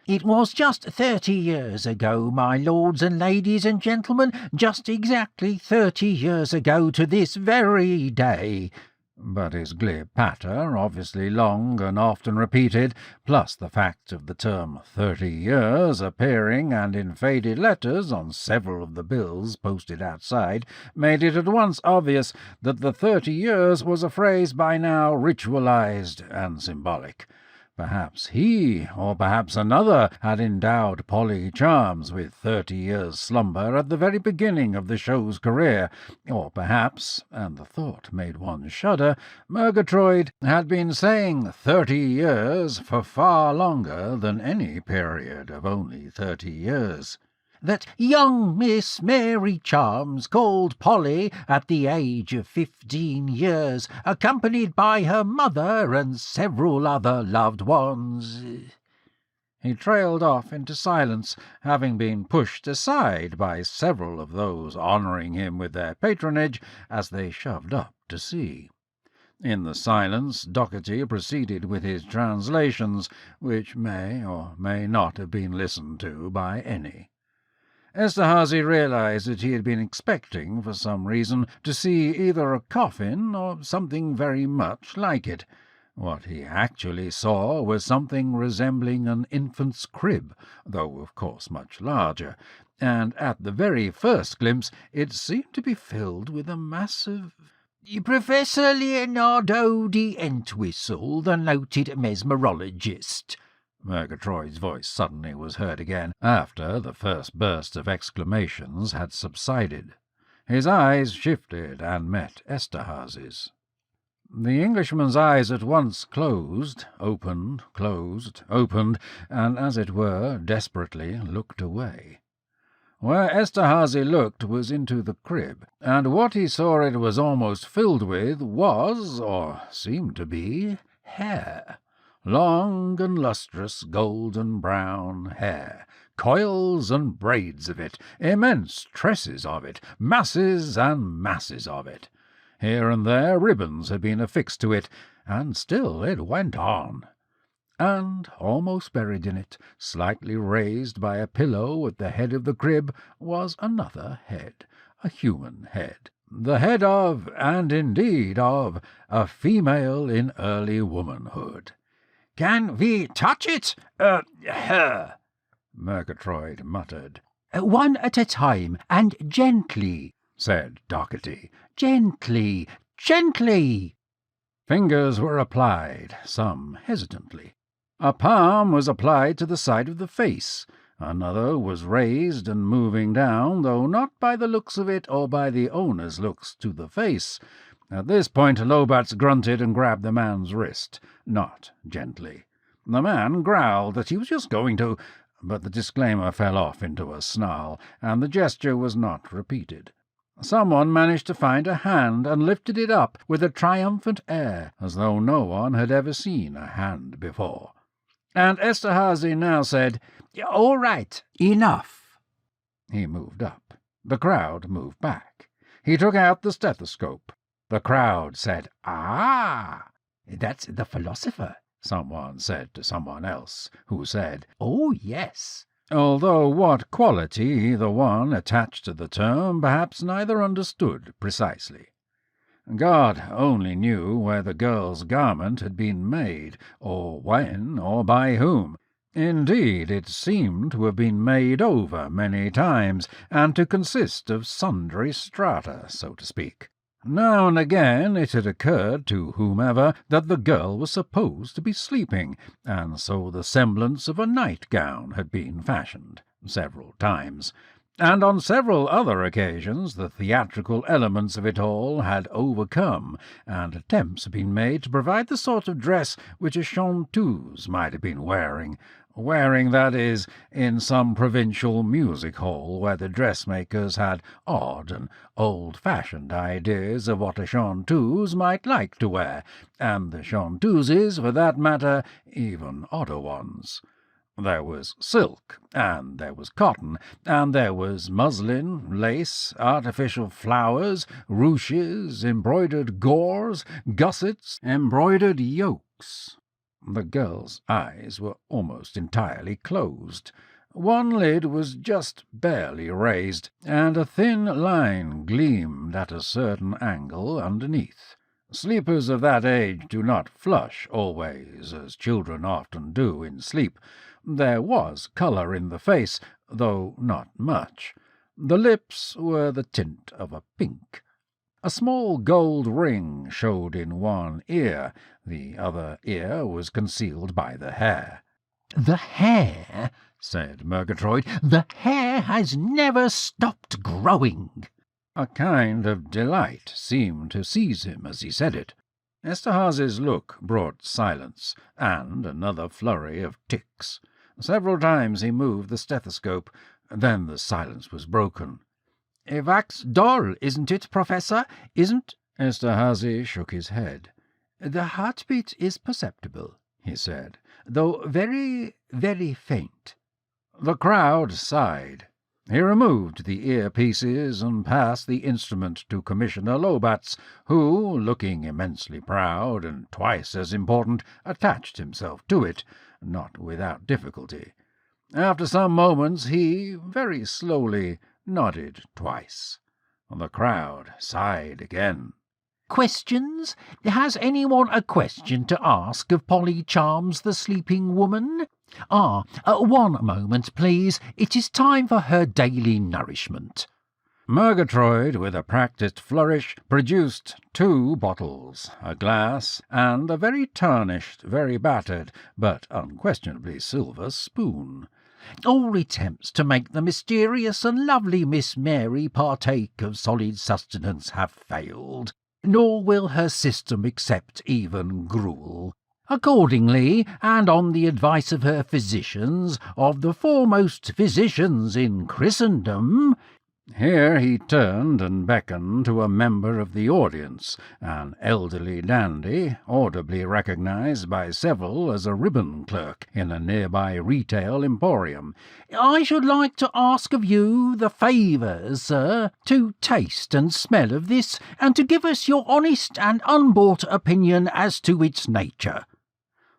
Speaker 4: "It was just 30 years ago, my lords and ladies and gentlemen, just exactly 30 years ago to this very day." But his glib patter, obviously long and often repeated, plus the fact of the term 30 years appearing and in faded letters on several of the bills posted outside, made it at once obvious that the 30 years was a phrase by now ritualized and symbolic. Perhaps he, or perhaps another, had endowed Polly Charms with 30 years' slumber at the very beginning of the show's career, or perhaps, and the thought made one shudder, Murgatroyd had been saying 30 years for far longer than any period of only 30 years. That young Miss Mary Charms called Polly at the age of 15 years, accompanied by her mother and several other loved ones. He trailed off into silence, having been pushed aside by several of those honouring him with their patronage as they shoved up to see. In the silence Doherty proceeded with his translations, which may or may not have been listened to by any. Eszterhazy realized that he had been expecting, for some reason, to see either a coffin or something very much like it. What he actually saw was something resembling an infant's crib, though of course much larger, and at the very first glimpse it seemed to be filled with a massive— "Professor Leonardo de Entwistle, the noted mesmerologist." Murgatroyd's voice suddenly was heard again, after the first burst of exclamations had subsided. His eyes shifted and met Eszterhazy's. The Englishman's eyes at once closed, opened, and, as it were, desperately looked away. Where Eszterhazy looked was into the crib, and what he saw it was almost filled with was, or seemed to be, hair. Long and lustrous golden-brown hair, coils and braids of it, immense tresses of it, masses and masses of it. Here and there ribbons had been affixed to it, and still it went on. And, almost buried in it, slightly raised by a pillow at the head of the crib, was another head, a human head. The head of, and indeed of, a female in early womanhood. "Can we touch it? Her?" Murgatroyd muttered. "One at a time, and gently," said Doherty. "Gently, gently." Fingers were applied, some hesitantly. A palm was applied to the side of the face, Another was raised and moving down, though not by the looks of it or by the owner's looks to the face. At this point Lobats grunted and grabbed the man's wrist, not gently. The man growled that he was just going to, but the disclaimer fell off into a snarl, and the gesture was not repeated. Someone managed to find a hand and lifted it up with a triumphant air, as though no one had ever seen a hand before. And Eszterhazy now said, "All right, enough." He moved up. The crowd moved back. He took out the stethoscope. The crowd said, "Ah, that's the philosopher," someone said to someone else, who said, "Oh, yes." Although what quality either one attached to the term, perhaps neither understood precisely. God only knew where the girl's garment had been made, or when, or by whom. Indeed, it seemed to have been made over many times, and to consist of sundry strata, so to speak. Now and again it had occurred to whomever that the girl was supposed to be sleeping, and so the semblance of a nightgown had been fashioned several times. And on several other occasions the theatrical elements of it all had overcome, and attempts had been made to provide the sort of dress which a chanteuse might have been wearing, that is, in some provincial music-hall where the dressmakers had odd and old-fashioned ideas of what a chanteuse might like to wear, and the chanteuses, for that matter, even odder ones. There was silk, and there was cotton, and there was muslin, lace, artificial flowers, ruches, embroidered gauze, gussets, embroidered yokes. The girl's eyes were almost entirely closed. One lid was just barely raised, and a thin line gleamed at a certain angle underneath. Sleepers of that age do not flush always, as children often do in sleep. There was colour in the face, though not much. The lips were the tint of a pink. A small gold ring showed in one ear. The other ear was concealed by the hair. "The hair," said Murgatroyd, "the hair has never stopped growing." A kind of delight seemed to seize him as he said it. Eszterhazy's look brought silence, and another flurry of ticks. Several times he moved the stethoscope. Then the silence was broken. "Wax doll, isn't it, Professor? Isn't—" Eszterhazy shook his head. "The heartbeat is perceptible," he said, "though very, very faint." The crowd sighed. He removed the ear-pieces and passed the instrument to Commissioner Lobats, who, looking immensely proud and twice as important, attached himself to it, not without difficulty. After some moments he, very slowly, nodded twice. The crowd sighed again. "Questions? Has anyone a question to ask of Polly Charms, the sleeping woman? One moment, please. It is time for her daily nourishment." Murgatroyd, with a practised flourish, produced 2 bottles, a glass, and a very tarnished, very battered, but unquestionably silver spoon. "All attempts to make the mysterious and lovely Miss Mary partake of solid sustenance have failed, nor will her system accept even gruel. Accordingly, and on the advice of her physicians, of the foremost physicians in Christendom—" Here he turned and beckoned to a member of the audience, an elderly dandy, audibly recognized by several as a ribbon clerk in a nearby retail emporium. "I should like to ask of you the favour, sir, to taste and smell of this, and to give us your honest and unbought opinion as to its nature."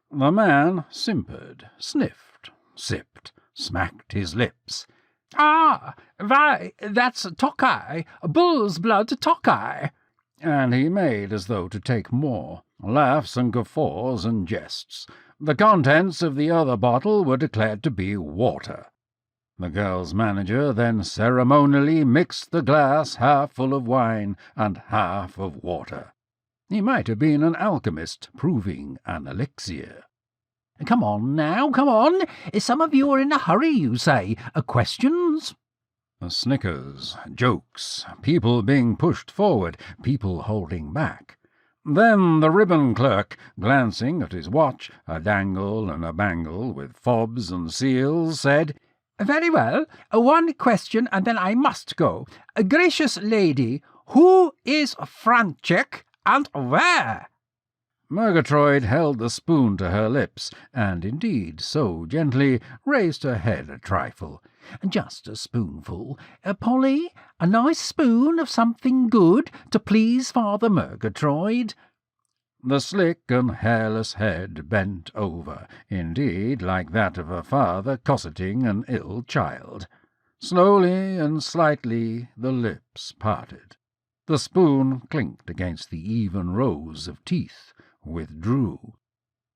Speaker 4: The man simpered, sniffed, sipped, smacked his lips. "Ah, why, that's Tokai, bull's blood Tokai." And he made as though to take more. Laughs and guffaws and jests. The contents of the other bottle were declared to be water. The girl's manager then ceremonially mixed the glass half full of wine and half of water. He might have been an alchemist proving an elixir. Come on now, come on. Some of you are in a hurry, you say. Questions? Snickers, jokes, people being pushed forward, people holding back. Then the ribbon clerk, glancing at his watch, a dangle and a bangle with fobs and seals, said, "Very well, one question and then I must go. Gracious lady, who is Franchek and where?" Murgatroyd held the spoon to her lips, and indeed so gently raised her head a trifle. "Just a spoonful. Polly, a nice spoon of something good to please Father Murgatroyd." The slick and hairless head bent over, indeed like that of a father cosseting an ill child. Slowly and slightly the lips parted. The spoon clinked against the even rows of teeth, withdrew.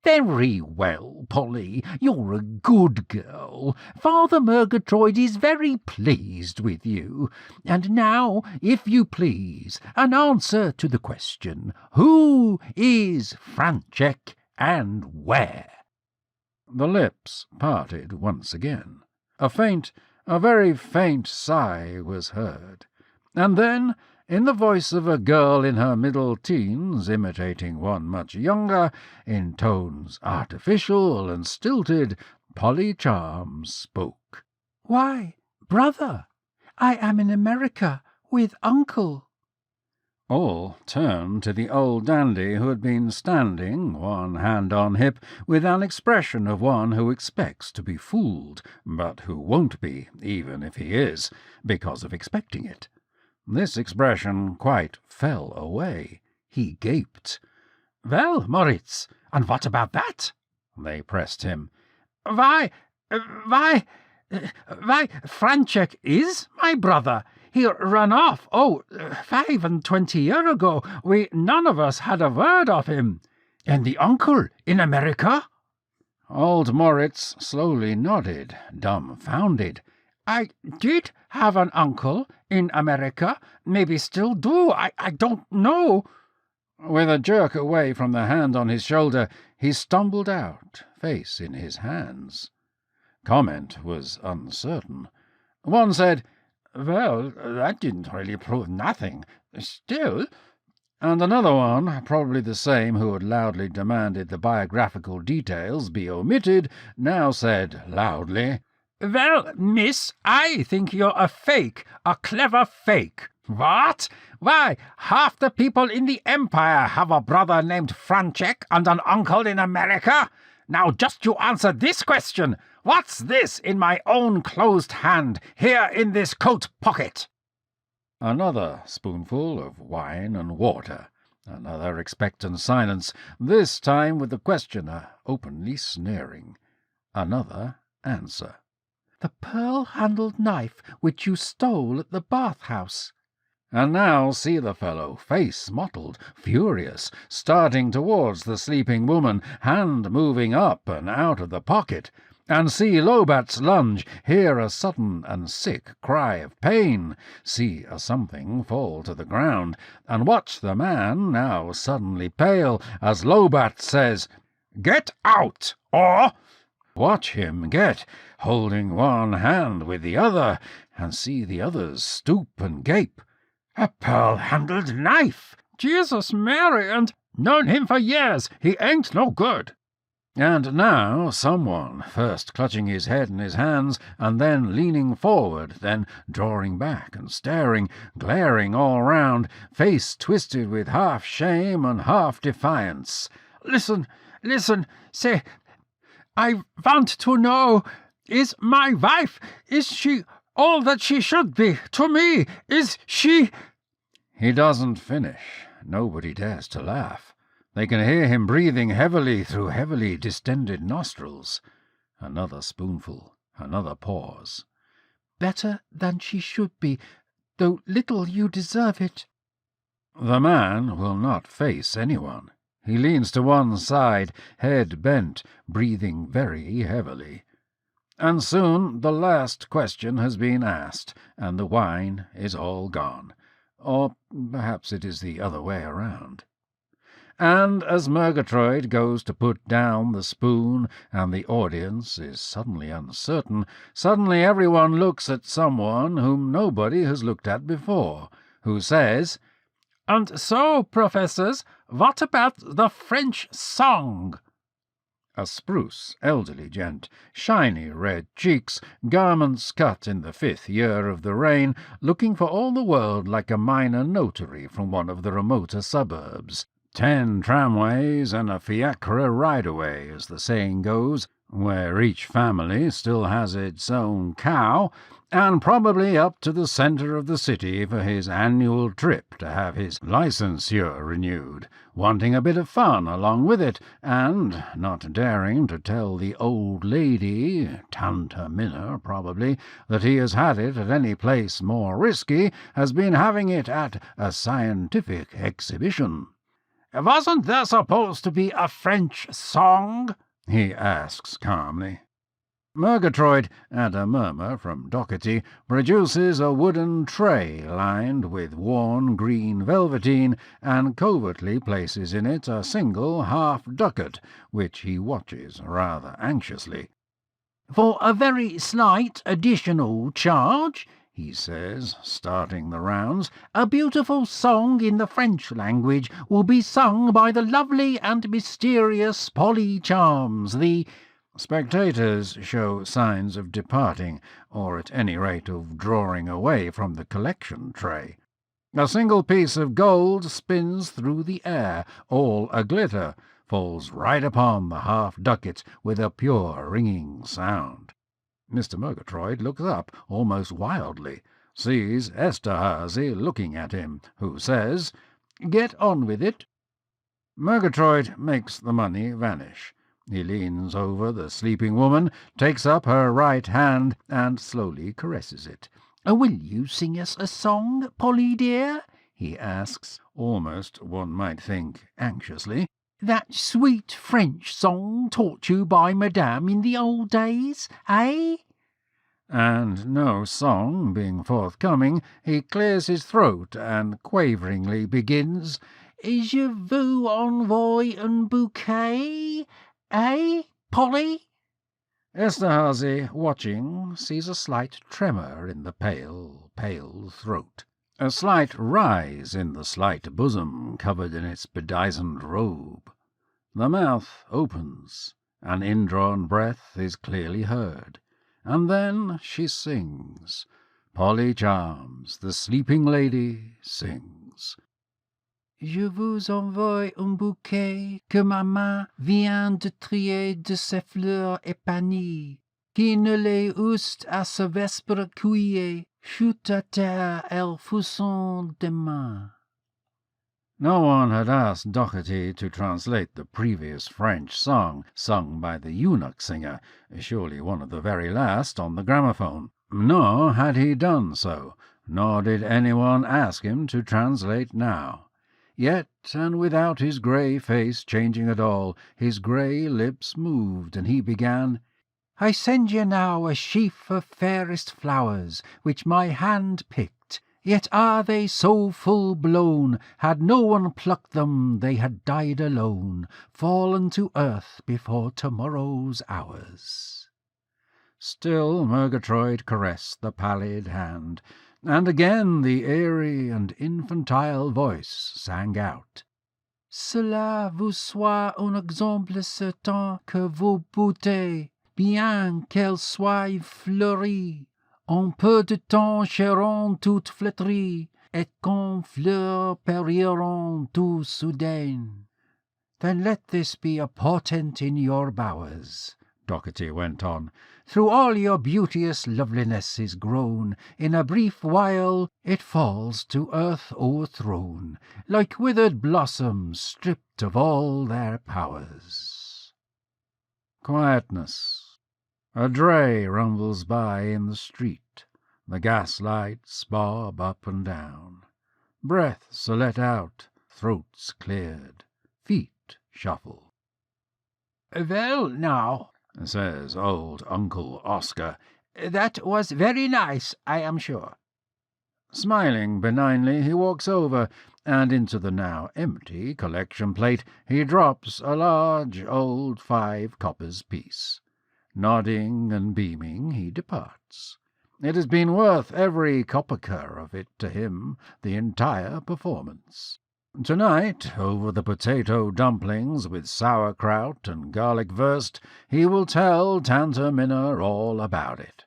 Speaker 4: "Very well, Polly, you're a good girl. Father Murgatroyd is very pleased with you. And now, if you please, an answer to the question, who is Franchek and where?" The lips parted once again. A very faint sigh was heard, and then, in the voice of a girl in her middle teens, imitating one much younger, in tones artificial and stilted, Polly Charms spoke. "Why, brother, I am in America with uncle." All turned to the old dandy who had been standing, one hand on hip, with an expression of one who expects to be fooled, but who won't be, even if he is, because of expecting it. This expression quite fell away. He gaped. "Well, Moritz, and what about that?" They pressed him. Why, Franchek is my brother. He ran off, 25 years ago. We none of us had a word of him. And the uncle in America?" Old Moritz slowly nodded, dumbfounded. "I did have an uncle in America, maybe still do, I don't know." With a jerk away from the hand on his shoulder, he stumbled out, face in his hands. Comment was uncertain. One said, "Well, that didn't really prove nothing. Still—" And another one, probably the same who had loudly demanded the biographical details be omitted, now said loudly, "Well, miss, I think you're a fake, a clever fake." "What? Why, half the people in the Empire have a brother named Franchek and an uncle in America. Now just you answer this question. What's this in my own closed hand, here in this coat pocket?" Another spoonful of wine and water. Another expectant silence, this time with the questioner openly sneering. Another answer. "The pearl-handled knife which you stole at the bath-house." And now see the fellow, face mottled, furious, starting towards the sleeping woman, hand moving up and out of the pocket, and see Lobat's lunge, hear a sudden and sick cry of pain, see a something fall to the ground, and watch the man, now suddenly pale, as Lobat says, "Get out, or—" Watch him get, holding one hand with the other, and see the others stoop and gape. "A pearl-handled knife! Jesus Mary, and known him for years. He ain't no good." And now someone, first clutching his head in his hands, and then leaning forward, then drawing back and staring, glaring all round, face twisted with half shame and half defiance. Listen, say, I want to know, is my wife, is she all that she should be to me? Is she—" He doesn't finish. Nobody dares to laugh. They can hear him breathing heavily through heavily distended nostrils. Another spoonful, another pause. "Better than she should be, though little you deserve it." The man will not face anyone. He leans to one side, head bent, breathing very heavily. And soon the last question has been asked, and the wine is all gone. Or perhaps it is the other way around. And as Murgatroyd goes to put down the spoon and the audience is suddenly uncertain, suddenly everyone looks at someone whom nobody has looked at before, who says, "And so, professors, what about the French song?" A spruce, elderly gent, shiny red cheeks, garments cut in the 5th year of the reign, looking for all the world like a minor notary from one of the remoter suburbs. 10 tramways and a fiacre ride-away, as the saying goes, where each family still has its own cow, and probably up to the centre of the city for his annual trip to have his licensure renewed, wanting a bit of fun along with it, and not daring to tell the old lady, Tanta Minna probably, that he has had it at any place more risky, has been having it at a scientific exhibition. "Wasn't there supposed to be a French song?" he asks calmly. Murgatroyd, at a murmur from Doherty, produces a wooden tray lined with worn green velveteen, and covertly places in it a single half-ducat, which he watches rather anxiously. "For a very slight additional charge," he says, starting the rounds, "a beautiful song in the French language will be sung by the lovely and mysterious Polly Charms, the—" Spectators show signs of departing, or at any rate of drawing away from the collection tray. A single piece of gold spins through the air, all a-glitter, falls right upon the half-ducat with a pure ringing sound. Mr. Murgatroyd looks up almost wildly, sees Eszterhazy looking at him, who says, "Get on with it." Murgatroyd makes the money vanish. He leans over the sleeping woman, takes up her right hand, and slowly caresses it. "Will you sing us a song, Polly dear?" he asks, almost, one might think, anxiously. "That sweet French song taught you by Madame in the old days, eh?" And no song being forthcoming, he clears his throat and quaveringly begins, "Je vous envoie un bouquet, eh, Polly?" Eszterhazy, watching, sees a slight tremor in the pale, pale throat, a slight rise in the slight bosom covered in its bedizened robe. The mouth opens, an indrawn breath is clearly heard, and then she sings. Polly Charms, the sleeping lady, sings. "Je vous envoie un bouquet que ma main vient de trier de ces fleurs épanouies, qui ne les eussent à ce vespre cueillies, chute à terre elles foussent des mains." No one had asked Doherty to translate the previous French song sung by the eunuch singer, surely one of the very last on the gramophone. Nor had he done so, nor did anyone ask him to translate now. Yet, and without his grey face changing at all, his grey lips moved, and he began, "I send you now a sheaf of fairest flowers, which my hand picked. Yet are they so full blown, had no one plucked them, they had died alone, fallen to earth before tomorrow's hours." Still Murgatroyd caressed the pallid hand, and again the airy and infantile voice sang out, "Cela vous soit un exemple certain que vos beautés, bien qu'elles soient fleuries, en peu de temps seront toutes flétries, et comme fleurs périront tout soudain." "Then let this be a portent in your bowers," Doherty went on. "Through all your beauteous loveliness is grown, in a brief while it falls to earth o'erthrown, like withered blossoms stripped of all their powers." Quietness. A dray rumbles by in the street. The gaslights bob up and down. Breaths are let out, throats cleared, feet shuffle. "Well, now," says old Uncle Oscar, "that was very nice, I am sure." Smiling benignly, he walks over, and into the now empty collection plate he drops a large old 5 coppers piece. Nodding and beaming, he departs. It has been worth every kopeke of it to him, the entire performance. Tonight, over the potato dumplings with sauerkraut and garlic wurst, he will tell Tante Minna all about it.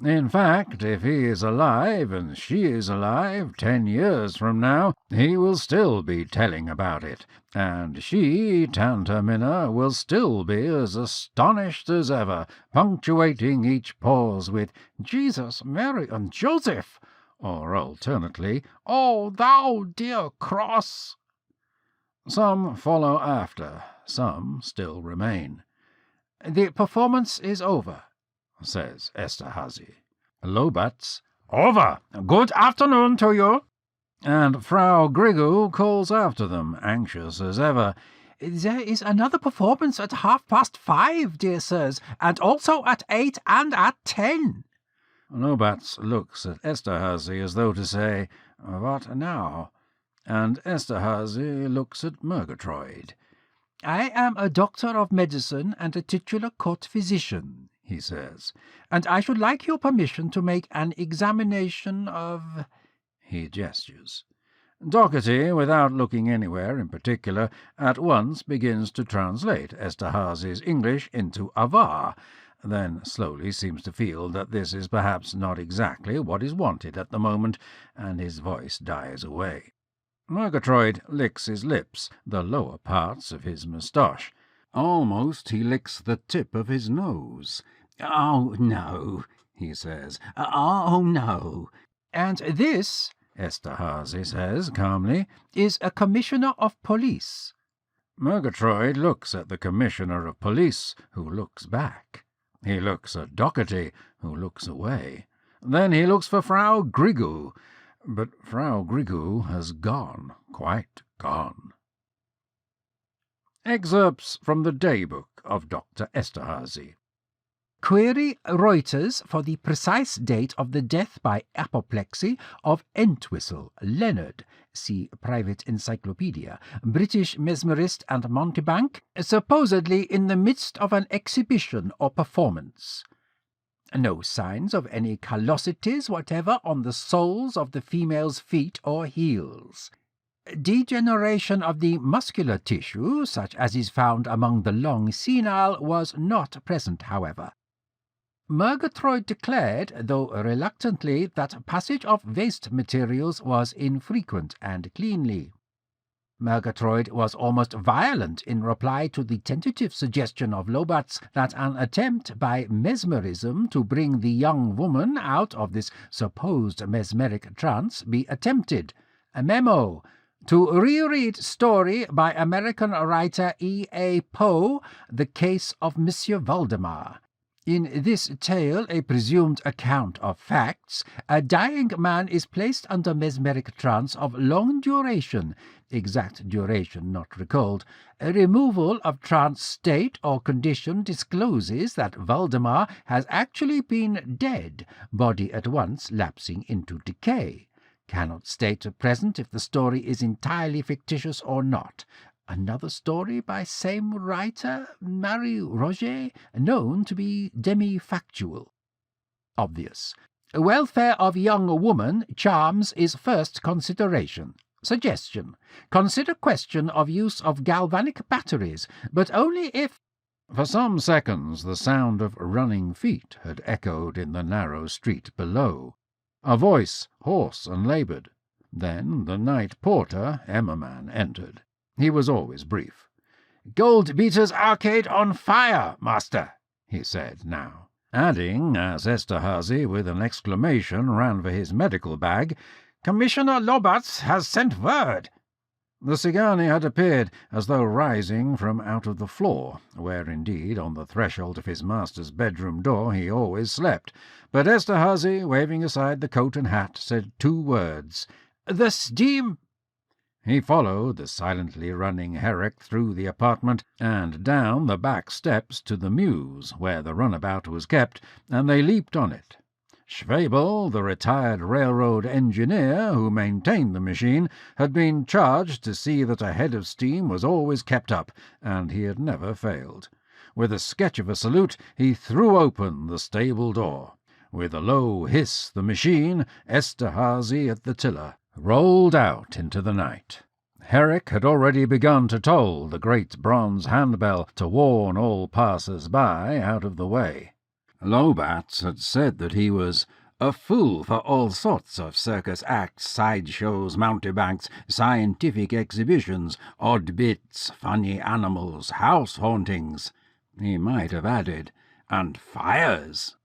Speaker 4: In fact, if he is alive and she is alive 10 years from now, he will still be telling about it, and she, Tante Minna, will still be as astonished as ever, punctuating each pause with "Jesus, Mary, and Joseph," or alternately, "Oh, thou dear cross!" Some follow after, some still remain. "The performance is over," says Eszterhazy. Lobatz, "Over! Good afternoon to you!" And Frau Griggle calls after them, anxious as ever. "There is another performance at 5:30, dear sirs, and also at 8 and at 10. Lobatz looks at Eszterhazy as though to say, "What now?" And Eszterhazy looks at Murgatroyd. "I am a doctor of medicine and a titular court physician," he says, "and I should like your permission to make an examination of—" He gestures. Doherty, without looking anywhere in particular, at once begins to translate Esterhazy's English into Avar, then slowly seems to feel that this is perhaps not exactly what is wanted at the moment, and his voice dies away. Murgatroyd licks his lips, the lower parts of his moustache. Almost he licks the tip of his nose. "Oh, no," he says. "Oh, no. And this," Eszterhazy says calmly, "is a commissioner of police." Murgatroyd looks at the commissioner of police, who looks back. He looks at Doherty, who looks away. Then he looks for Frau Griggle, but Frau Griggle has gone, quite gone. Excerpts from the daybook of Dr. Eszterhazy. Query Reuters for the precise date of the death by apoplexy of Entwistle, Leonard, see Private Encyclopedia, British mesmerist and mountebank, supposedly in the midst of an exhibition or performance. No signs of any callosities whatever on the soles of the female's feet or heels. Degeneration of the muscular tissue, such as is found among the long senile, was not present, however. Murgatroyd declared, though reluctantly, that passage of waste materials was infrequent and cleanly. Murgatroyd was almost violent in reply to the tentative suggestion of Lobatz that an attempt by mesmerism to bring the young woman out of this supposed mesmeric trance be attempted. A memo. To reread story by American writer E.A. Poe, The Case of Monsieur Valdemar. In this tale, a presumed account of facts, a dying man is placed under mesmeric trance of long duration, exact duration not recalled. A removal of trance state or condition discloses that Valdemar has actually been dead, body at once lapsing into decay. Cannot state at present if the story is entirely fictitious or not. Another story by same writer, Marie Roget, known to be demi-factual. Obvious. Welfare of young woman, charms is first consideration. Suggestion. Consider question of use of galvanic batteries, but only if... For some seconds the sound of running feet had echoed in the narrow street below. A voice, hoarse and laboured. Then the night porter, Emmerman, entered. He was always brief. "Goldbeater's Arcade on fire, master," he said now, adding, as Eszterhazy with an exclamation ran for his medical bag, "Commissioner Lobatz has sent word." The Cigani had appeared, as though rising from out of the floor, where indeed on the threshold of his master's bedroom door he always slept, but Eszterhazy, waving aside the coat and hat, said 2 words, "The steam." He followed the silently running Herrick through the apartment and down the back steps to the mews, where the runabout was kept, and they leaped on it. Schwebel, the retired railroad engineer who maintained the machine, had been charged to see that a head of steam was always kept up, and he had never failed. With a sketch of a salute, he threw open the stable door. With a low hiss, the machine, Eszterhazy at the tiller, rolled out into the night. Herrick had already begun to toll the great bronze handbell to warn all passers-by out of the way. Lobats had said that he was a fool for all sorts of circus acts, sideshows, mountebanks, scientific exhibitions, odd bits, funny animals, house hauntings. He might have added, and fires.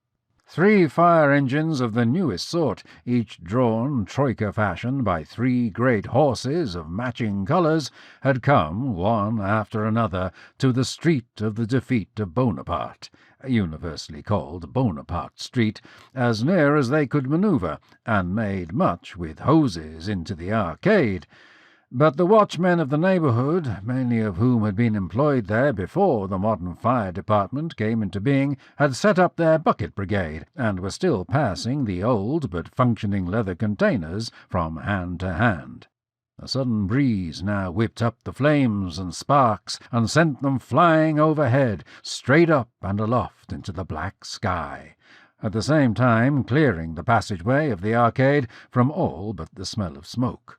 Speaker 4: 3 fire engines of the newest sort, each drawn troika fashion by 3 great horses of matching colours, had come, one after another, to the street of the defeat of Bonaparte, universally called Bonaparte Street, as near as they could manoeuvre, and made much with hoses into the arcade. But the watchmen of the neighbourhood, many of whom had been employed there before the modern fire department came into being, had set up their bucket brigade, and were still passing the old but functioning leather containers from hand to hand. A sudden breeze now whipped up the flames and sparks, and sent them flying overhead, straight up and aloft into the black sky, at the same time clearing the passageway of the arcade from all but the smell of smoke.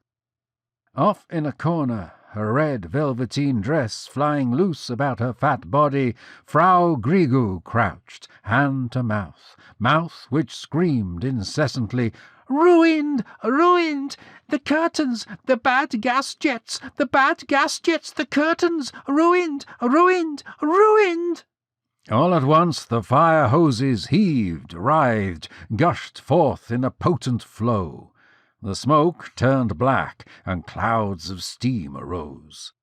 Speaker 4: Off in a corner, her red velveteen dress flying loose about her fat body, Frau Grigu crouched, hand to mouth, mouth which screamed incessantly, "Ruined! Ruined! The curtains! The bad gas jets! The bad gas jets! The curtains! Ruined! Ruined! Ruined!" All at once the fire hoses heaved, writhed, gushed forth in a potent flow. The smoke turned black, and clouds of steam arose.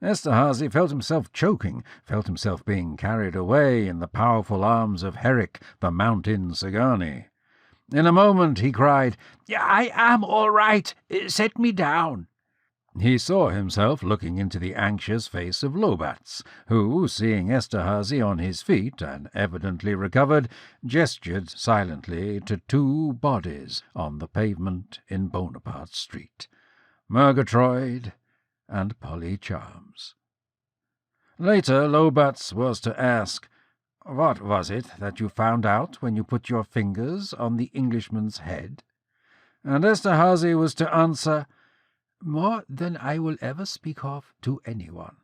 Speaker 4: Eszterhazy felt himself choking, felt himself being carried away in the powerful arms of Herrick, the mountain Sagani. In a moment he cried, "I am all right. Set me down." He saw himself looking into the anxious face of Lobats, who, seeing Eszterhazy on his feet and evidently recovered, gestured silently to 2 bodies on the pavement in Bonaparte Street, Murgatroyd and Polly Charms. Later Lobats was to ask, "What was it that you found out when you put your fingers on the Englishman's head?" And Eszterhazy was to answer, "More than I will ever speak of to anyone."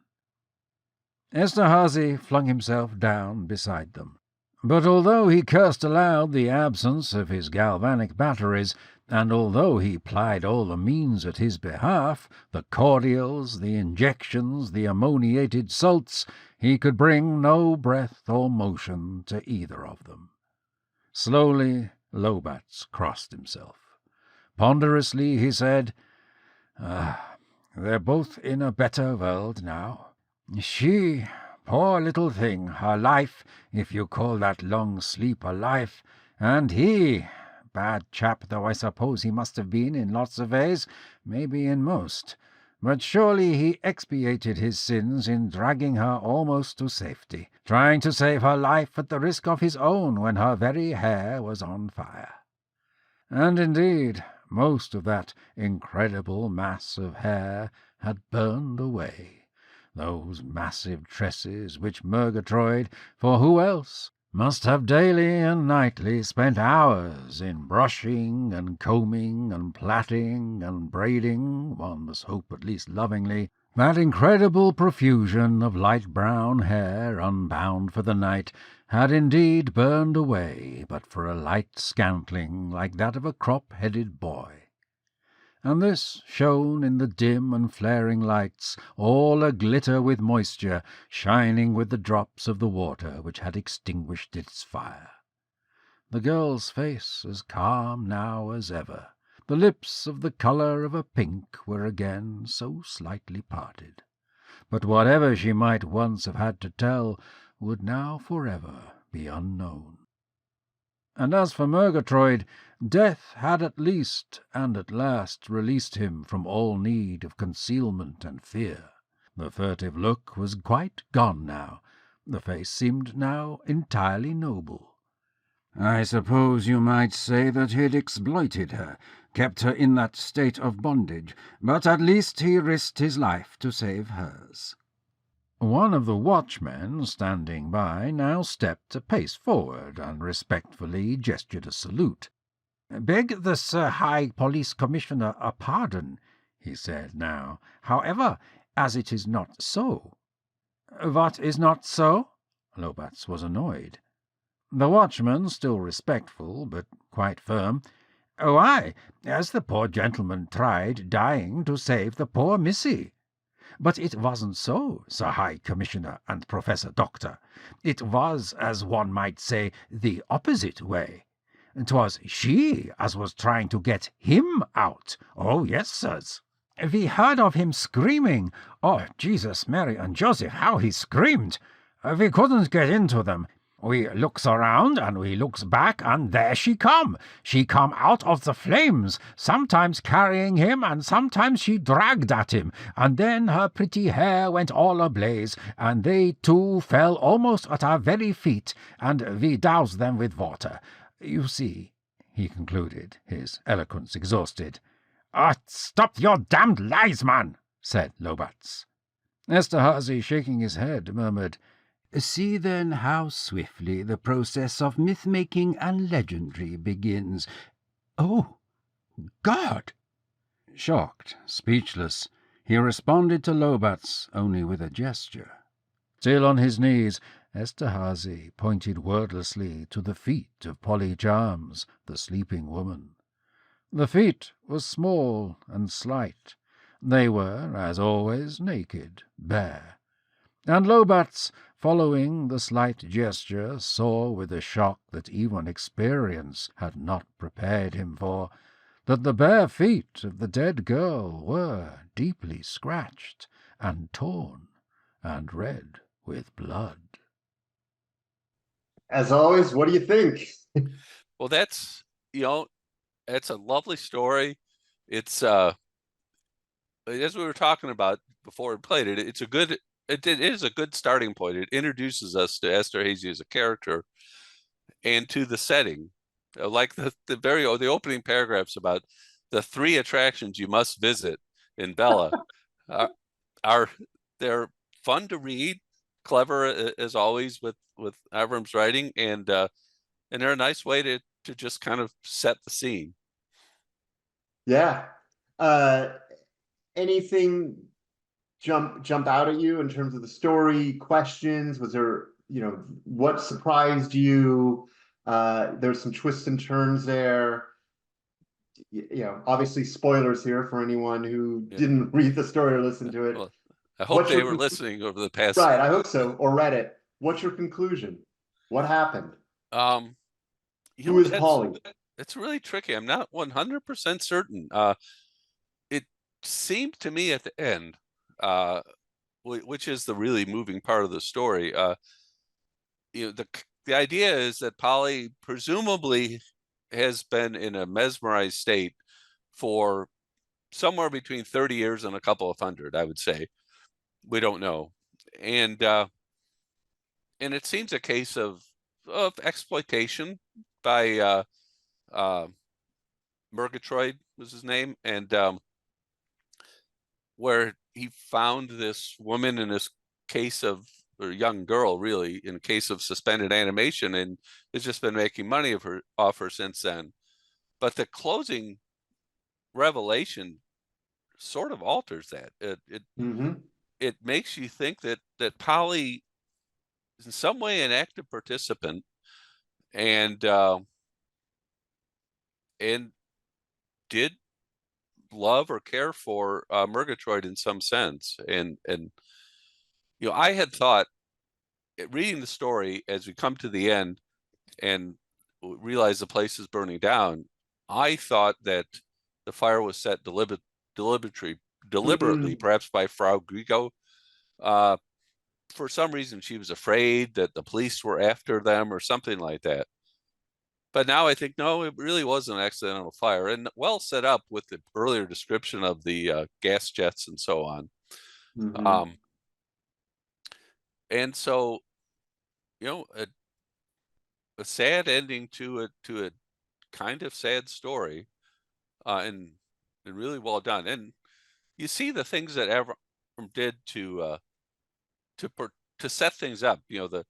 Speaker 4: Eszterhazy flung himself down beside them. But although he cursed aloud the absence of his galvanic batteries, and although he plied all the means at his behalf, the cordials, the injections, the ammoniated salts, he could bring no breath or motion to either of them. Slowly Lobats crossed himself. Ponderously he said, "They're both in a better world now. She, poor little thing, her life, if you call that long sleep a life, and he, bad chap though I suppose he must have been in lots of ways, maybe in most, but surely he expiated his sins in dragging her almost to safety, trying to save her life at the risk of his own when her very hair was on fire." And indeed, most of that incredible mass of hair had burned away, those massive tresses which Murgatroyd, for who else, must have daily and nightly spent hours in brushing and combing and plaiting and braiding, one must hope at least lovingly, that incredible profusion of light brown hair unbound for the night had indeed burned away but for a light scantling like that of a crop-headed boy. And this shone in the dim and flaring lights, all a-glitter with moisture, shining with the drops of the water which had extinguished its fire. The girl's face as calm now as ever. The lips of the colour of a pink were again so slightly parted. But whatever she might once have had to tell would now forever be unknown. And as for Murgatroyd, death had at least and at last released him from all need of concealment and fear. The furtive look was quite gone now. The face seemed now entirely noble. I suppose you might say that he'd exploited her, kept her in that state of bondage, but at least he risked his life to save hers. One of the watchmen standing by now stepped a pace forward and respectfully gestured a salute. "Beg the Sir High Police Commissioner a pardon," he said now. "However, as it is not so—" "What is not so?" Lobats was annoyed. The watchman, still respectful, but quite firm. "Why, as the poor gentleman tried dying to save the poor missy. But it wasn't so, Sir High Commissioner and Professor Doctor. It was, as one might say, the opposite way. 'Twas she as was trying to get him out. Oh, yes, sirs. We heard of him screaming. Oh, Jesus, Mary, and Joseph, how he screamed! We couldn't get into them. We looks around, and we looks back, and there she come. She come out of the flames, sometimes carrying him, and sometimes she dragged at him, and then her pretty hair went all ablaze, and they two fell almost at our very feet, and we doused them with water. You see," he concluded, his eloquence exhausted. Stop your damned lies, man," said Lobats. Eszterhazy, shaking his head, murmured, "See then how swiftly the process of myth-making and legendary begins. Oh, God!" Shocked, speechless, he responded to Lobats only with a gesture. Still on his knees, Eszterhazy pointed wordlessly to the feet of Polly Charms, the sleeping woman. The feet were small and slight. They were, as always, naked, bare. And Lobats, following the slight gesture, saw with a shock that even experience had not prepared him for, that the bare feet of the dead girl were deeply scratched and torn and red with blood.
Speaker 2: As always, what do you think?
Speaker 3: Well, that's it's a lovely story. It's as we were talking about before we played it, it is a good starting point. It introduces us to Eszterhazy as a character and to the setting. Like the opening paragraphs about the 3 attractions you must visit in Bella they're fun to read, clever as always with Avram's writing, and they're a nice way to just kind of set the scene.
Speaker 2: Yeah. Anything jump out at you in terms of the story, questions? Was there, what surprised you? There's some twists and turns there. Obviously spoilers here for anyone who didn't read the story or listen to it.
Speaker 3: Well, I hope they were listening over the past.
Speaker 2: Right, I hope so, or read it. What's your conclusion? What happened? Who is Polly?
Speaker 3: It's really tricky. I'm not 100% certain. It seemed to me at the end, which is the really moving part of the story. The idea is that Polly presumably has been in a mesmerized state for somewhere between 30 years and a couple of hundred, I would say. We don't know. And it seems a case of exploitation by Murgatroyd was his name, and where he found this woman in this case of, or young girl really, in a case of suspended animation, and has just been making money off her since then. But the closing revelation sort of alters that. It makes you think that Polly is in some way an active participant, and did love or care for Murgatroyd in some sense. And I had thought, reading the story as we come to the end and realize the place is burning down, I thought that the fire was set deliberately, perhaps by Frau Grigo. For some reason, she was afraid that the police were after them or something like that. But now I think, no, it really was an accidental fire, and well set up with the earlier description of the gas jets and so on. And so, a sad ending to a kind of sad story, and really well done. And you see the things that Avram did to set things up. You know, the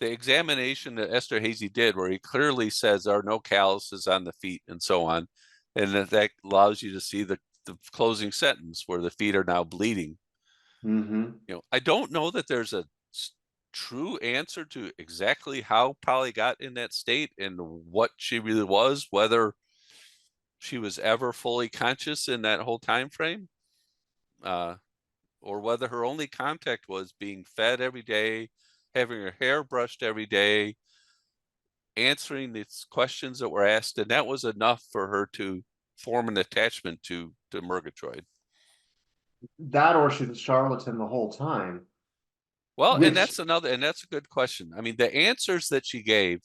Speaker 3: examination that Eszterhazy did, where he clearly says there are no calluses on the feet and so on, and that allows you to see the closing sentence where the feet are now bleeding.
Speaker 2: Mm-hmm.
Speaker 3: You know, I don't know that there's a true answer to exactly how Polly got in that state and what she really was, whether she was ever fully conscious in that whole time frame, or whether her only contact was being fed every day, having her hair brushed every day, answering these questions that were asked, and that was enough for her to form an attachment to Murgatroyd.
Speaker 2: That, or she's a charlatan the whole time.
Speaker 3: Well, and
Speaker 2: Which,
Speaker 3: that's a good question. I mean, the answers that she gave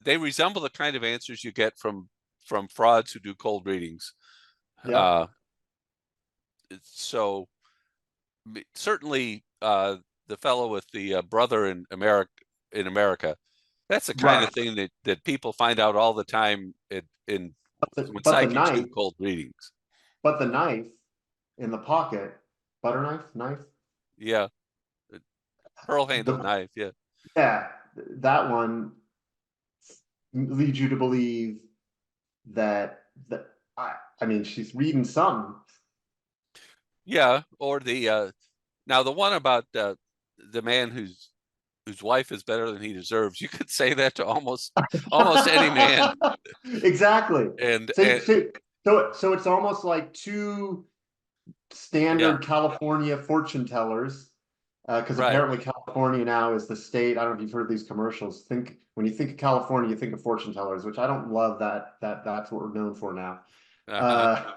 Speaker 3: they resemble the kind of answers you get from frauds who do cold readings.
Speaker 2: yeah,
Speaker 3: So certainly the fellow with the brother in America, that's the kind
Speaker 2: right.
Speaker 3: of thing that people find out all the time when
Speaker 2: But the
Speaker 3: psychics do
Speaker 2: knife,
Speaker 3: cold readings.
Speaker 2: but the knife in the pocket, butter knife.
Speaker 3: Yeah, pearl handled
Speaker 2: The
Speaker 3: knife. Yeah,
Speaker 2: Yeah, that one leads you to believe that I mean, she's reading something.
Speaker 3: yeah. Or the now the one about the man whose wife is better than he deserves. You could say that to almost any man.
Speaker 2: Exactly.
Speaker 3: And,
Speaker 2: So, so it's almost like two
Speaker 3: yeah,
Speaker 2: standard California fortune tellers, because
Speaker 3: right.
Speaker 2: apparently California now is the state. I don't know if you've heard these commercials. When you think of California, you think of fortune tellers, which I don't love that's what we're known for now. Uh,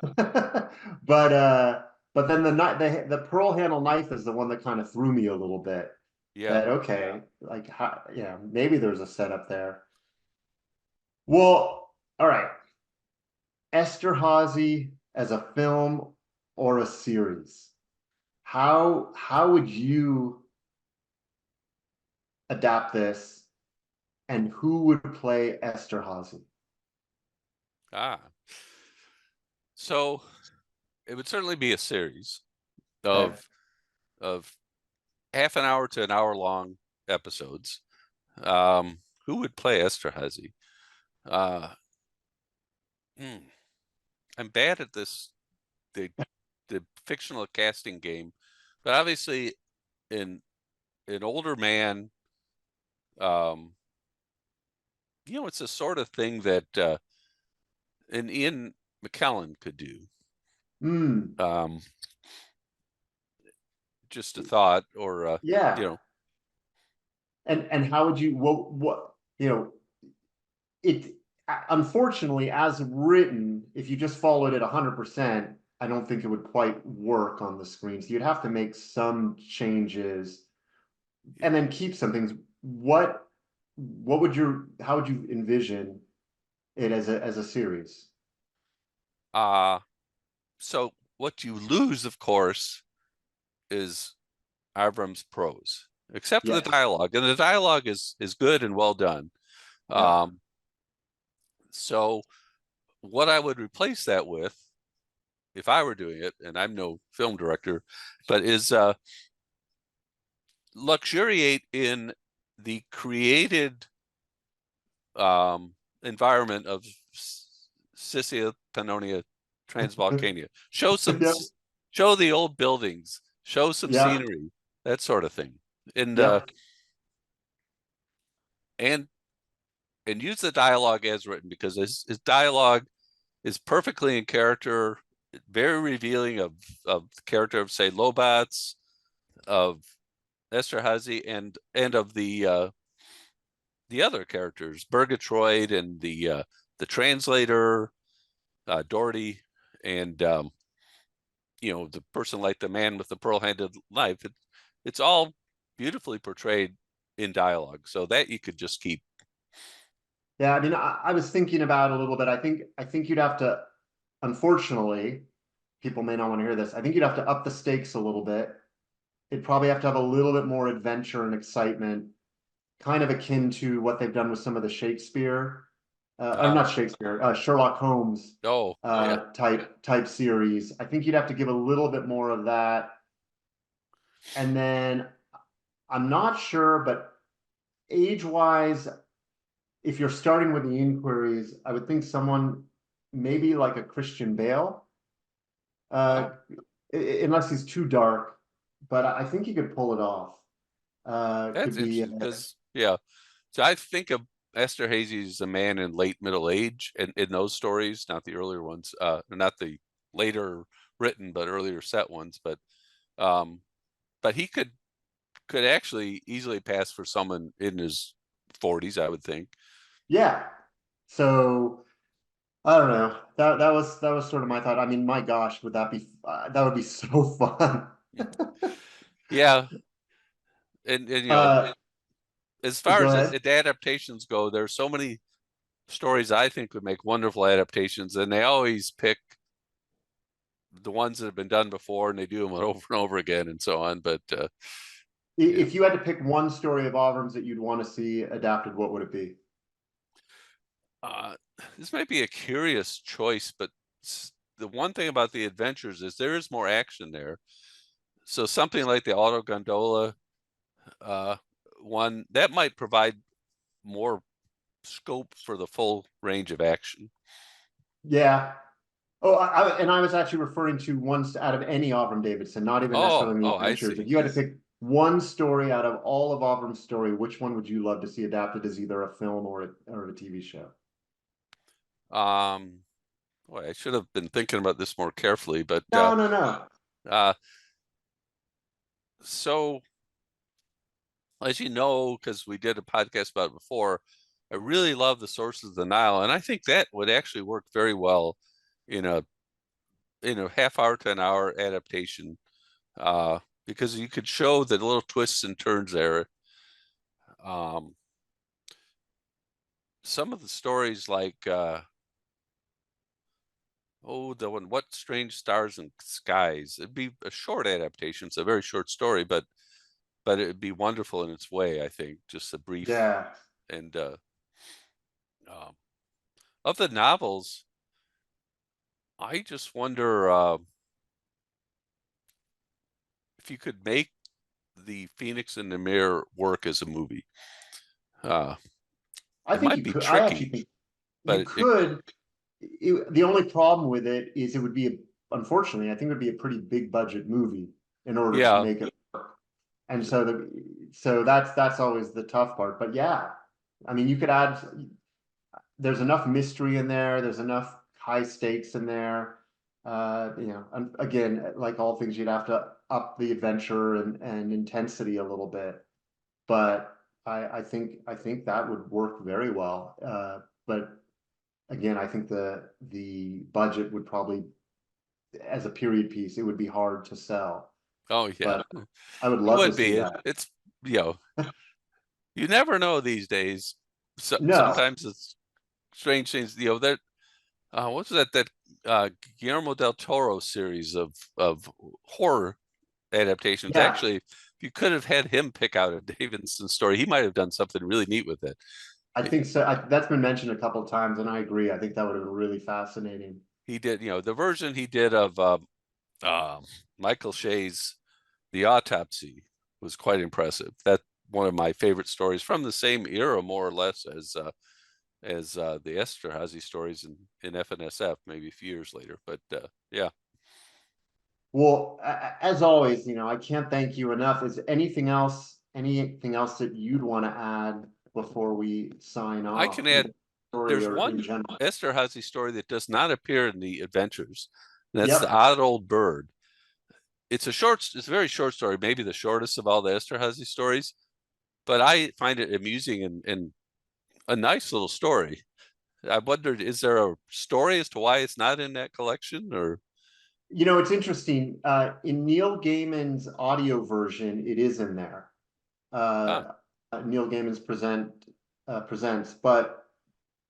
Speaker 2: but then the pearl handle knife is the one that kind of threw me a little bit.
Speaker 3: Yeah.
Speaker 2: That okay, like how, yeah, maybe there's a setup there. Well, all right. Eszterhazy as a film or a series. How would you adapt this, and who would play Eszterhazy?
Speaker 3: So it would certainly be a series
Speaker 2: Okay.
Speaker 3: of half an hour to an hour long episodes. Who would play Eszterhazy? Uh, I'm bad at this, the fictional casting game, but obviously an older man. You know, it's the sort of thing that an Ian McKellen could do.
Speaker 2: Mm,
Speaker 3: Just a thought, or
Speaker 2: yeah.
Speaker 3: you know,
Speaker 2: And how would you, what you know, it unfortunately, as written, if you just followed it 100%, I don't think it would quite work on the screen. So you'd have to make some changes and then keep some things. What would how would you envision it as a series?
Speaker 3: so what you lose, of course, is Avram's prose, except for the
Speaker 2: Yes.
Speaker 3: dialogue, and the dialogue is good and well done.
Speaker 2: Yeah.
Speaker 3: So what I would replace that with, if I were doing it, and I'm no film director, but is luxuriate in the created environment of Sicily, Pannonia, Transvolcania.
Speaker 2: Yeah.
Speaker 3: Show the old buildings, show some
Speaker 2: Yeah.
Speaker 3: scenery, that sort of thing, and
Speaker 2: Yeah.
Speaker 3: and use the dialogue as written, because his dialogue is perfectly in character, very revealing of the character of, say, Lobats, of Eszterhazy, and of the other characters, Murgatroyd, and the translator, Doherty, and you know, the person like the man with the pearl-handled knife. It's all beautifully portrayed in dialogue, so that you could just keep.
Speaker 2: Yeah, I mean, I was thinking about it a little bit. I think you'd have to, unfortunately, people may not want to hear this. I think you'd have to up the stakes a little bit it'd probably have to have a little bit more adventure and excitement, kind of akin to what they've done with some of the Shakespeare, or not Shakespeare, Sherlock Holmes
Speaker 3: Oh, yeah.
Speaker 2: type series. I think you'd have to give a little bit more of that. And then I'm not sure, but age-wise, if you're starting with the inquiries, I would think someone maybe like a Christian Bale, unless he's too dark, but I think he could pull it off.
Speaker 3: That's
Speaker 2: Could be,
Speaker 3: interesting because, yeah. So I think of Eszterhazy as a man in late middle age in those stories, not the earlier ones, not the later written, but earlier set ones. But he could actually easily pass for someone in his 40s, I would think.
Speaker 2: yeah. So I don't know. That was sort of my thought. I mean, my gosh, would that be that would be so fun.
Speaker 3: Yeah, and you know, as far
Speaker 2: Go
Speaker 3: as
Speaker 2: ahead.
Speaker 3: adaptations go, there's so many stories I think would make wonderful adaptations, and they always pick the ones that have been done before, and they do them over and over again, and so on. But
Speaker 2: If you had to pick one story of Avram's that you'd want to see adapted, what would it be?
Speaker 3: This might be a curious choice, but the one thing about the Adventures is there is more action there. So something like the Auto Gondola one, that might provide more scope for the full range of action.
Speaker 2: Yeah. Oh, and I was actually referring to ones out of any Avram Davidson, not even necessarily the
Speaker 3: I
Speaker 2: Adventures.
Speaker 3: see.
Speaker 2: If you had to pick one story out of all of Avram's story, which one would you love to see adapted as either a film or a TV show?
Speaker 3: Boy, I should have been thinking about this more carefully, but
Speaker 2: No.
Speaker 3: So as you know, because we did a podcast about it before, I really love The Sources of the Nile, and I think that would actually work very well in a half hour to an hour adaptation, because you could show the little twists and turns there. Some of the stories like the one, What Strange Stars and Skies, it'd be a short adaptation. It's a very short story, but it'd be wonderful in its way, I think. Just a brief.
Speaker 2: Yeah.
Speaker 3: And of the novels, I just wonder if you could make the Phoenix and the Mirror work as a movie.
Speaker 2: I
Speaker 3: it
Speaker 2: think
Speaker 3: might
Speaker 2: you
Speaker 3: be
Speaker 2: could.
Speaker 3: tricky,
Speaker 2: I actually think
Speaker 3: but
Speaker 2: you could. The only problem with it is it would be, unfortunately, I think it would be a pretty big budget movie in order to make it work. And so that's always the tough part. But yeah, I mean, you could add. There's enough mystery in there. There's enough high stakes in there. And again, like all things, you'd have to up the adventure and intensity a little bit. But I think that would work very well. But again, I think the budget would probably, as a period piece, it would be hard to sell.
Speaker 3: Oh yeah,
Speaker 2: But I would
Speaker 3: it
Speaker 2: love to
Speaker 3: would
Speaker 2: see
Speaker 3: be.
Speaker 2: that.
Speaker 3: It's you never know these days.
Speaker 2: No.
Speaker 3: Sometimes it's strange things. That what's that Guillermo del Toro series of horror adaptations.
Speaker 2: Yeah.
Speaker 3: Actually, if you could have had him pick out a Davidson story, he might have done something really neat with it.
Speaker 2: I think so. That's been mentioned a couple of times, and I agree. I think that would have been really fascinating.
Speaker 3: He did, the version he did of Michael Shea's The Autopsy was quite impressive. That's one of my favorite stories from the same era, more or less, as the Eszterhazy stories in F&SF, maybe a few years later. But yeah.
Speaker 2: Well, as always, I can't thank you enough. Is anything else that you'd want to add before we sign off?
Speaker 3: I can add, there's one
Speaker 2: in general.
Speaker 3: Eszterhazy story that does not appear in the Adventures. That's
Speaker 2: Yep.
Speaker 3: The Odd Old Bird. It's a very short story, maybe the shortest of all the Eszterhazy stories, but I find it amusing and a nice little story. I wondered, is there a story as to why it's not in that collection? Or
Speaker 2: it's interesting. In Neil Gaiman's audio version, it is in there. Neil Gaiman's presents, but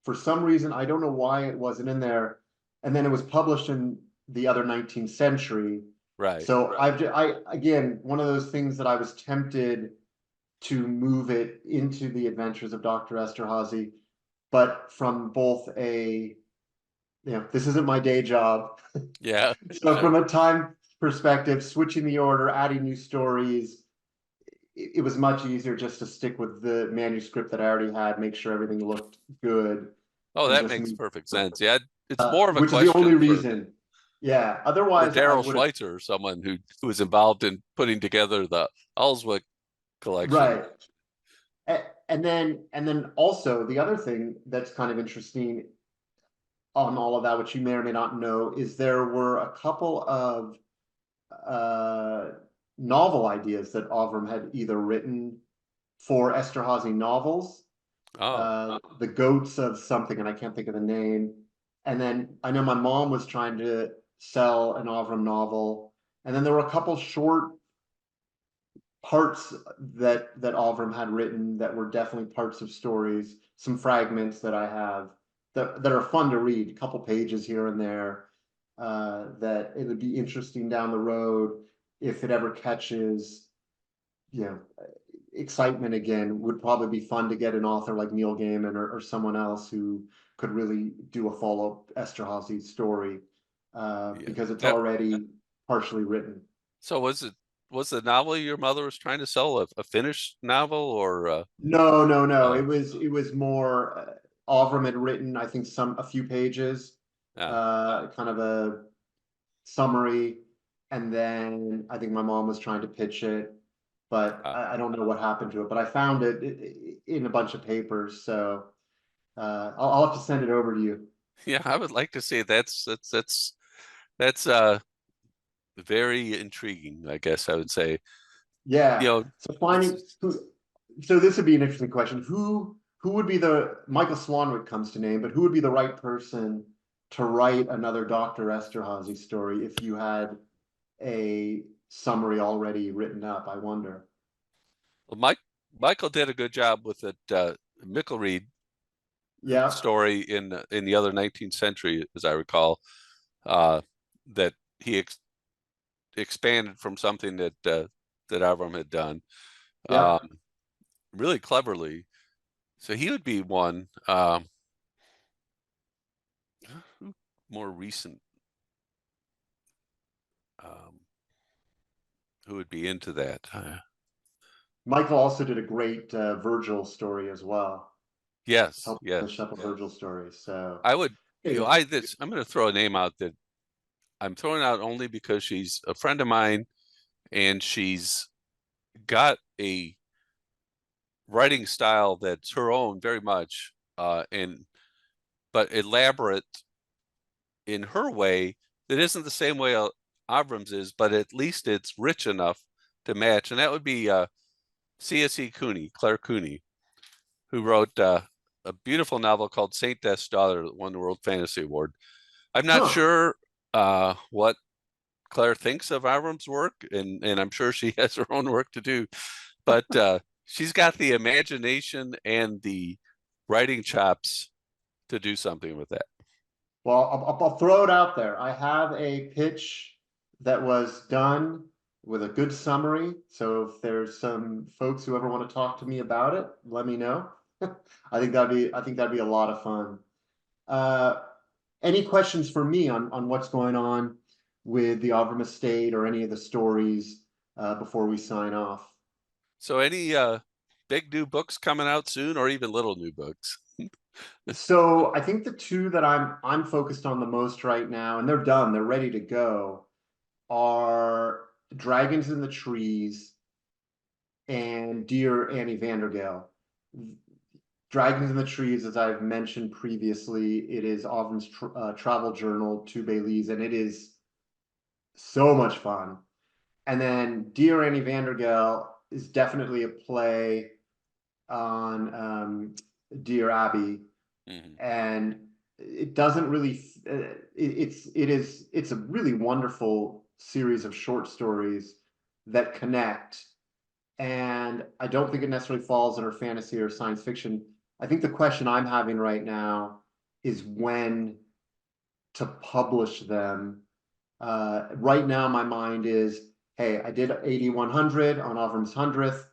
Speaker 2: for some reason, I don't know why it wasn't in there. And then it was published in the other 19th century,
Speaker 3: Right.
Speaker 2: So I again, one of those things that I was tempted to move it into the Adventures of Dr. Eszterhazy, but from both this isn't my day job.
Speaker 3: Yeah.
Speaker 2: So from a time perspective, switching the order, adding new stories, it was much easier just to stick with the manuscript that I already had, make sure everything looked good,
Speaker 3: Oh,
Speaker 2: and
Speaker 3: that
Speaker 2: just
Speaker 3: makes
Speaker 2: move,
Speaker 3: perfect sense. Yeah, it's more of a
Speaker 2: which is the
Speaker 3: question
Speaker 2: only
Speaker 3: for
Speaker 2: reason. Yeah, otherwise I
Speaker 3: Daryl
Speaker 2: would have.
Speaker 3: Schweitzer or someone who was involved in putting together the Alswick collection.
Speaker 2: Right. And then also the other thing that's kind of interesting on all of that, which you may or may not know, is there were a couple of novel ideas that Avram had either written for Eszterhazy novels,
Speaker 3: Oh,
Speaker 2: The Goats of something, and I can't think of the name. And then I know my mom was trying to sell an Avram novel, and then there were a couple short parts that Avram had written that were definitely parts of stories, some fragments that I have that are fun to read, a couple pages here and there, that it would be interesting down the road if it ever catches, you know, excitement again. Would probably be fun to get an author like Neil Gaiman or someone else who could really do a follow-up Eszterhazy story,
Speaker 3: yeah.
Speaker 2: because it's
Speaker 3: That,
Speaker 2: already partially written.
Speaker 3: so was the novel your mother was trying to sell a finished novel or
Speaker 2: No.
Speaker 3: uh,
Speaker 2: It was more, Avram had written, I think, a few pages,
Speaker 3: uh,
Speaker 2: kind of a summary, and then I think my mom was trying to pitch it, but
Speaker 3: uh,
Speaker 2: I don't know what happened to it. But I found it in a bunch of papers, so I'll have to send it over to you.
Speaker 3: yeah, I would like to say that's very intriguing, I guess I would say. You
Speaker 2: Yeah.
Speaker 3: know,
Speaker 2: So
Speaker 3: it's
Speaker 2: finding who, so this would be an interesting question. Who would be Michael Swanwick comes to name, but who would be the right person to write another Dr. Eszterhazy story if you had a summary already written up, I wonder.
Speaker 3: well, Michael did a good job with it. Mickelreed
Speaker 2: Yeah,
Speaker 3: story in the other 19th century, as I recall, uh, that he expanded from something that Avram had done
Speaker 2: yeah.
Speaker 3: um, really cleverly. So he would be one. More recent, um, who would be into that?
Speaker 2: Michael also did a great Virgil story as well.
Speaker 3: Yes,
Speaker 2: Helped finish
Speaker 3: yes.
Speaker 2: up a Virgil story. So
Speaker 3: I would, you know,
Speaker 2: anyway,
Speaker 3: I'm going to throw a name out that I'm throwing out only because she's a friend of mine and she's got a writing style that's her own very much, and but elaborate in her way that isn't the same way Abrams is, but at least it's rich enough to match. And that would be C.S.E. Cooney, Claire Cooney, who wrote a beautiful novel called Saint Death's Daughter that won the World Fantasy Award. I'm not
Speaker 2: huh.
Speaker 3: sure what Claire thinks of Avram's work, and I'm sure she has her own work to do, but she's got the imagination and the writing chops to do something with that.
Speaker 2: Well, I'll throw it out there. I have a pitch that was done with a good summary. So if there's some folks who ever want to talk to me about it, let me know. I think that'd be a lot of fun. Uh, any questions for me on what's going on with the Avram estate or any of the stories before we sign off?
Speaker 3: So any big new books coming out soon, or even little new books?
Speaker 2: So I think the two that I'm focused on the most right now, and they're done, they're ready to go, are Dragons in the Trees and Dear Annie Vandergale. Dragons in the Trees, as I've mentioned previously, it is Avram's travel journal to Belize, and it is so much fun. And then Dear Annie Vandergale is definitely a play on Dear Abby,
Speaker 3: Mhm.
Speaker 2: and it doesn't really. It's a really wonderful series of short stories that connect, and I don't think it necessarily falls under fantasy or science fiction. I think the question I'm having right now is when to publish them, Right now, my mind is, hey, I did 80-100 on Avram's 100th.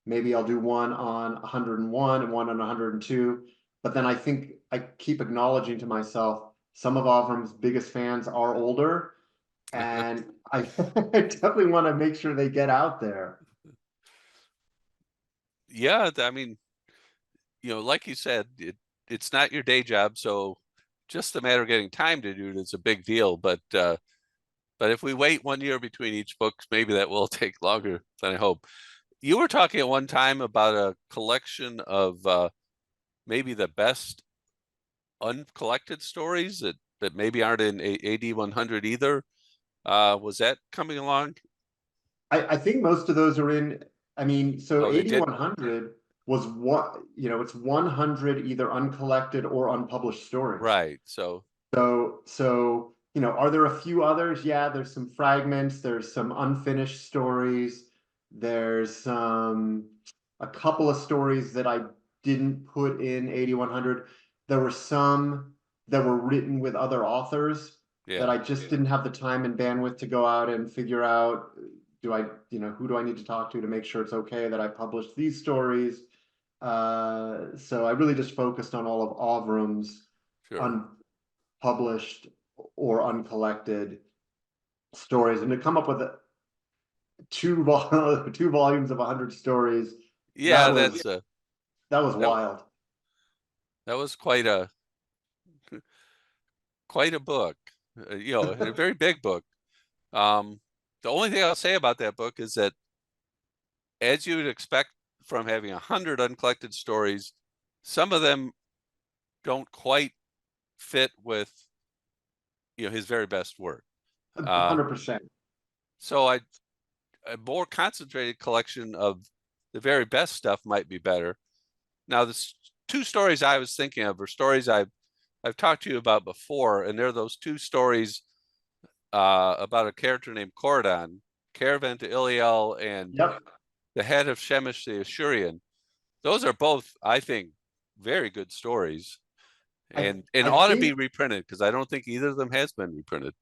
Speaker 2: Maybe I'll do one on 101 and one on 102. But then I think I keep acknowledging to myself, some of Avram's biggest fans are older, and I definitely want to make sure they get out there.
Speaker 3: Yeah, I mean, like you said, it's not your day job, so just a matter of getting time to do it is a big deal. But if we wait 1 year between each book, maybe that will take longer than I hope. You were talking at one time about a collection of maybe the best uncollected stories that maybe aren't in AD 100 either. Was that coming along?
Speaker 2: I think most of those are in. I mean, so
Speaker 3: Oh, they did.
Speaker 2: 80-100 was what, it's 100 either uncollected or unpublished stories.
Speaker 3: Right. So
Speaker 2: are there a few others? Yeah, there's some fragments, there's some unfinished stories, there's a couple of stories that I didn't put in 80-100. There were some that were written with other authors that I just didn't have the time and bandwidth to go out and figure out, who do I need to talk to make sure it's okay that I publish these stories. So I really just focused on all of Avram's unpublished or uncollected stories, and to come up with two volumes of 100 stories.
Speaker 3: Yeah,
Speaker 2: that was wild.
Speaker 3: That was quite a book, a very big book. The only thing I'll say about that book is that, as you would expect from having 100 uncollected stories, some of them don't quite fit with his very best work.
Speaker 2: 100%.
Speaker 3: So a more concentrated collection of the very best stuff might be better. Now, the two stories I was thinking of are stories I've talked to you about before, and they're those two stories about a character named Horton, Caravan to Iliel, and the head of Shemesh the Ashurian. Those are both, I think, very good stories, and ought to be reprinted, because I don't think either of them has been reprinted.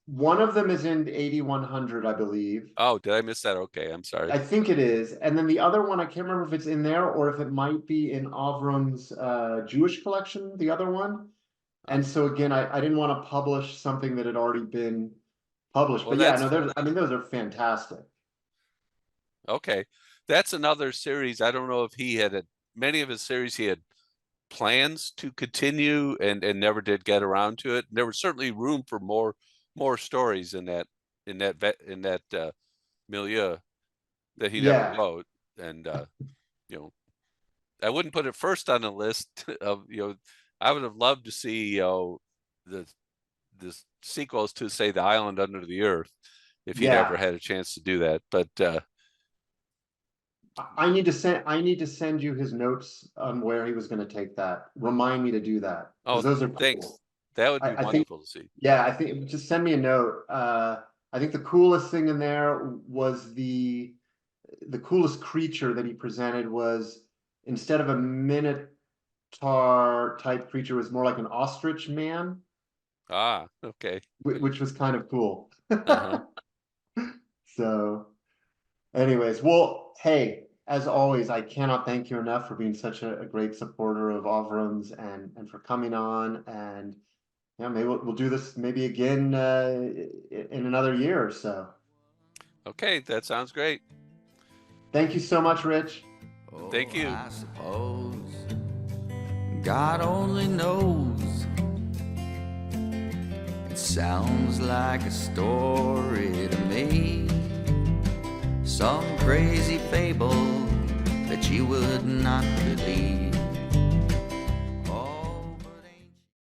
Speaker 2: One of them is in 80-100, I believe.
Speaker 3: Oh, did I miss that? Okay, I'm sorry.
Speaker 2: I think it is. And then the other one, I can't remember if it's in there or if it might be in Avram's Jewish collection, the other one. And so again, I didn't want to publish something that had already been published. Well, but those are fantastic.
Speaker 3: Okay. That's another series. I don't know if he had many of his series he had plans to continue and never did get around to it. There was certainly room for more stories in that milieu that he never wrote. And I wouldn't put it first on the list of, I would have loved to see the sequels to, say, The Island Under the Earth, if he'd ever had a chance to do that. But
Speaker 2: I need to send you his notes on where he was going to take that. Remind me to do that.
Speaker 3: Oh,
Speaker 2: those are
Speaker 3: thanks.
Speaker 2: cool.
Speaker 3: That would be wonderful to see.
Speaker 2: Yeah, I think just send me a note. I think the coolest thing in there was the coolest creature that he presented was, instead of a minotaur type creature, was more like an ostrich man.
Speaker 3: Ah, okay.
Speaker 2: Which was kind of cool. So, anyways, well, hey, as always, I cannot thank you enough for being such a great supporter of Avram's and for coming on. And maybe we'll do this maybe again in another year or so.
Speaker 3: Okay, that sounds great.
Speaker 2: Thank you so much, Rich.
Speaker 3: Thank you.
Speaker 1: I suppose God only knows. It sounds like a story to me, some crazy fable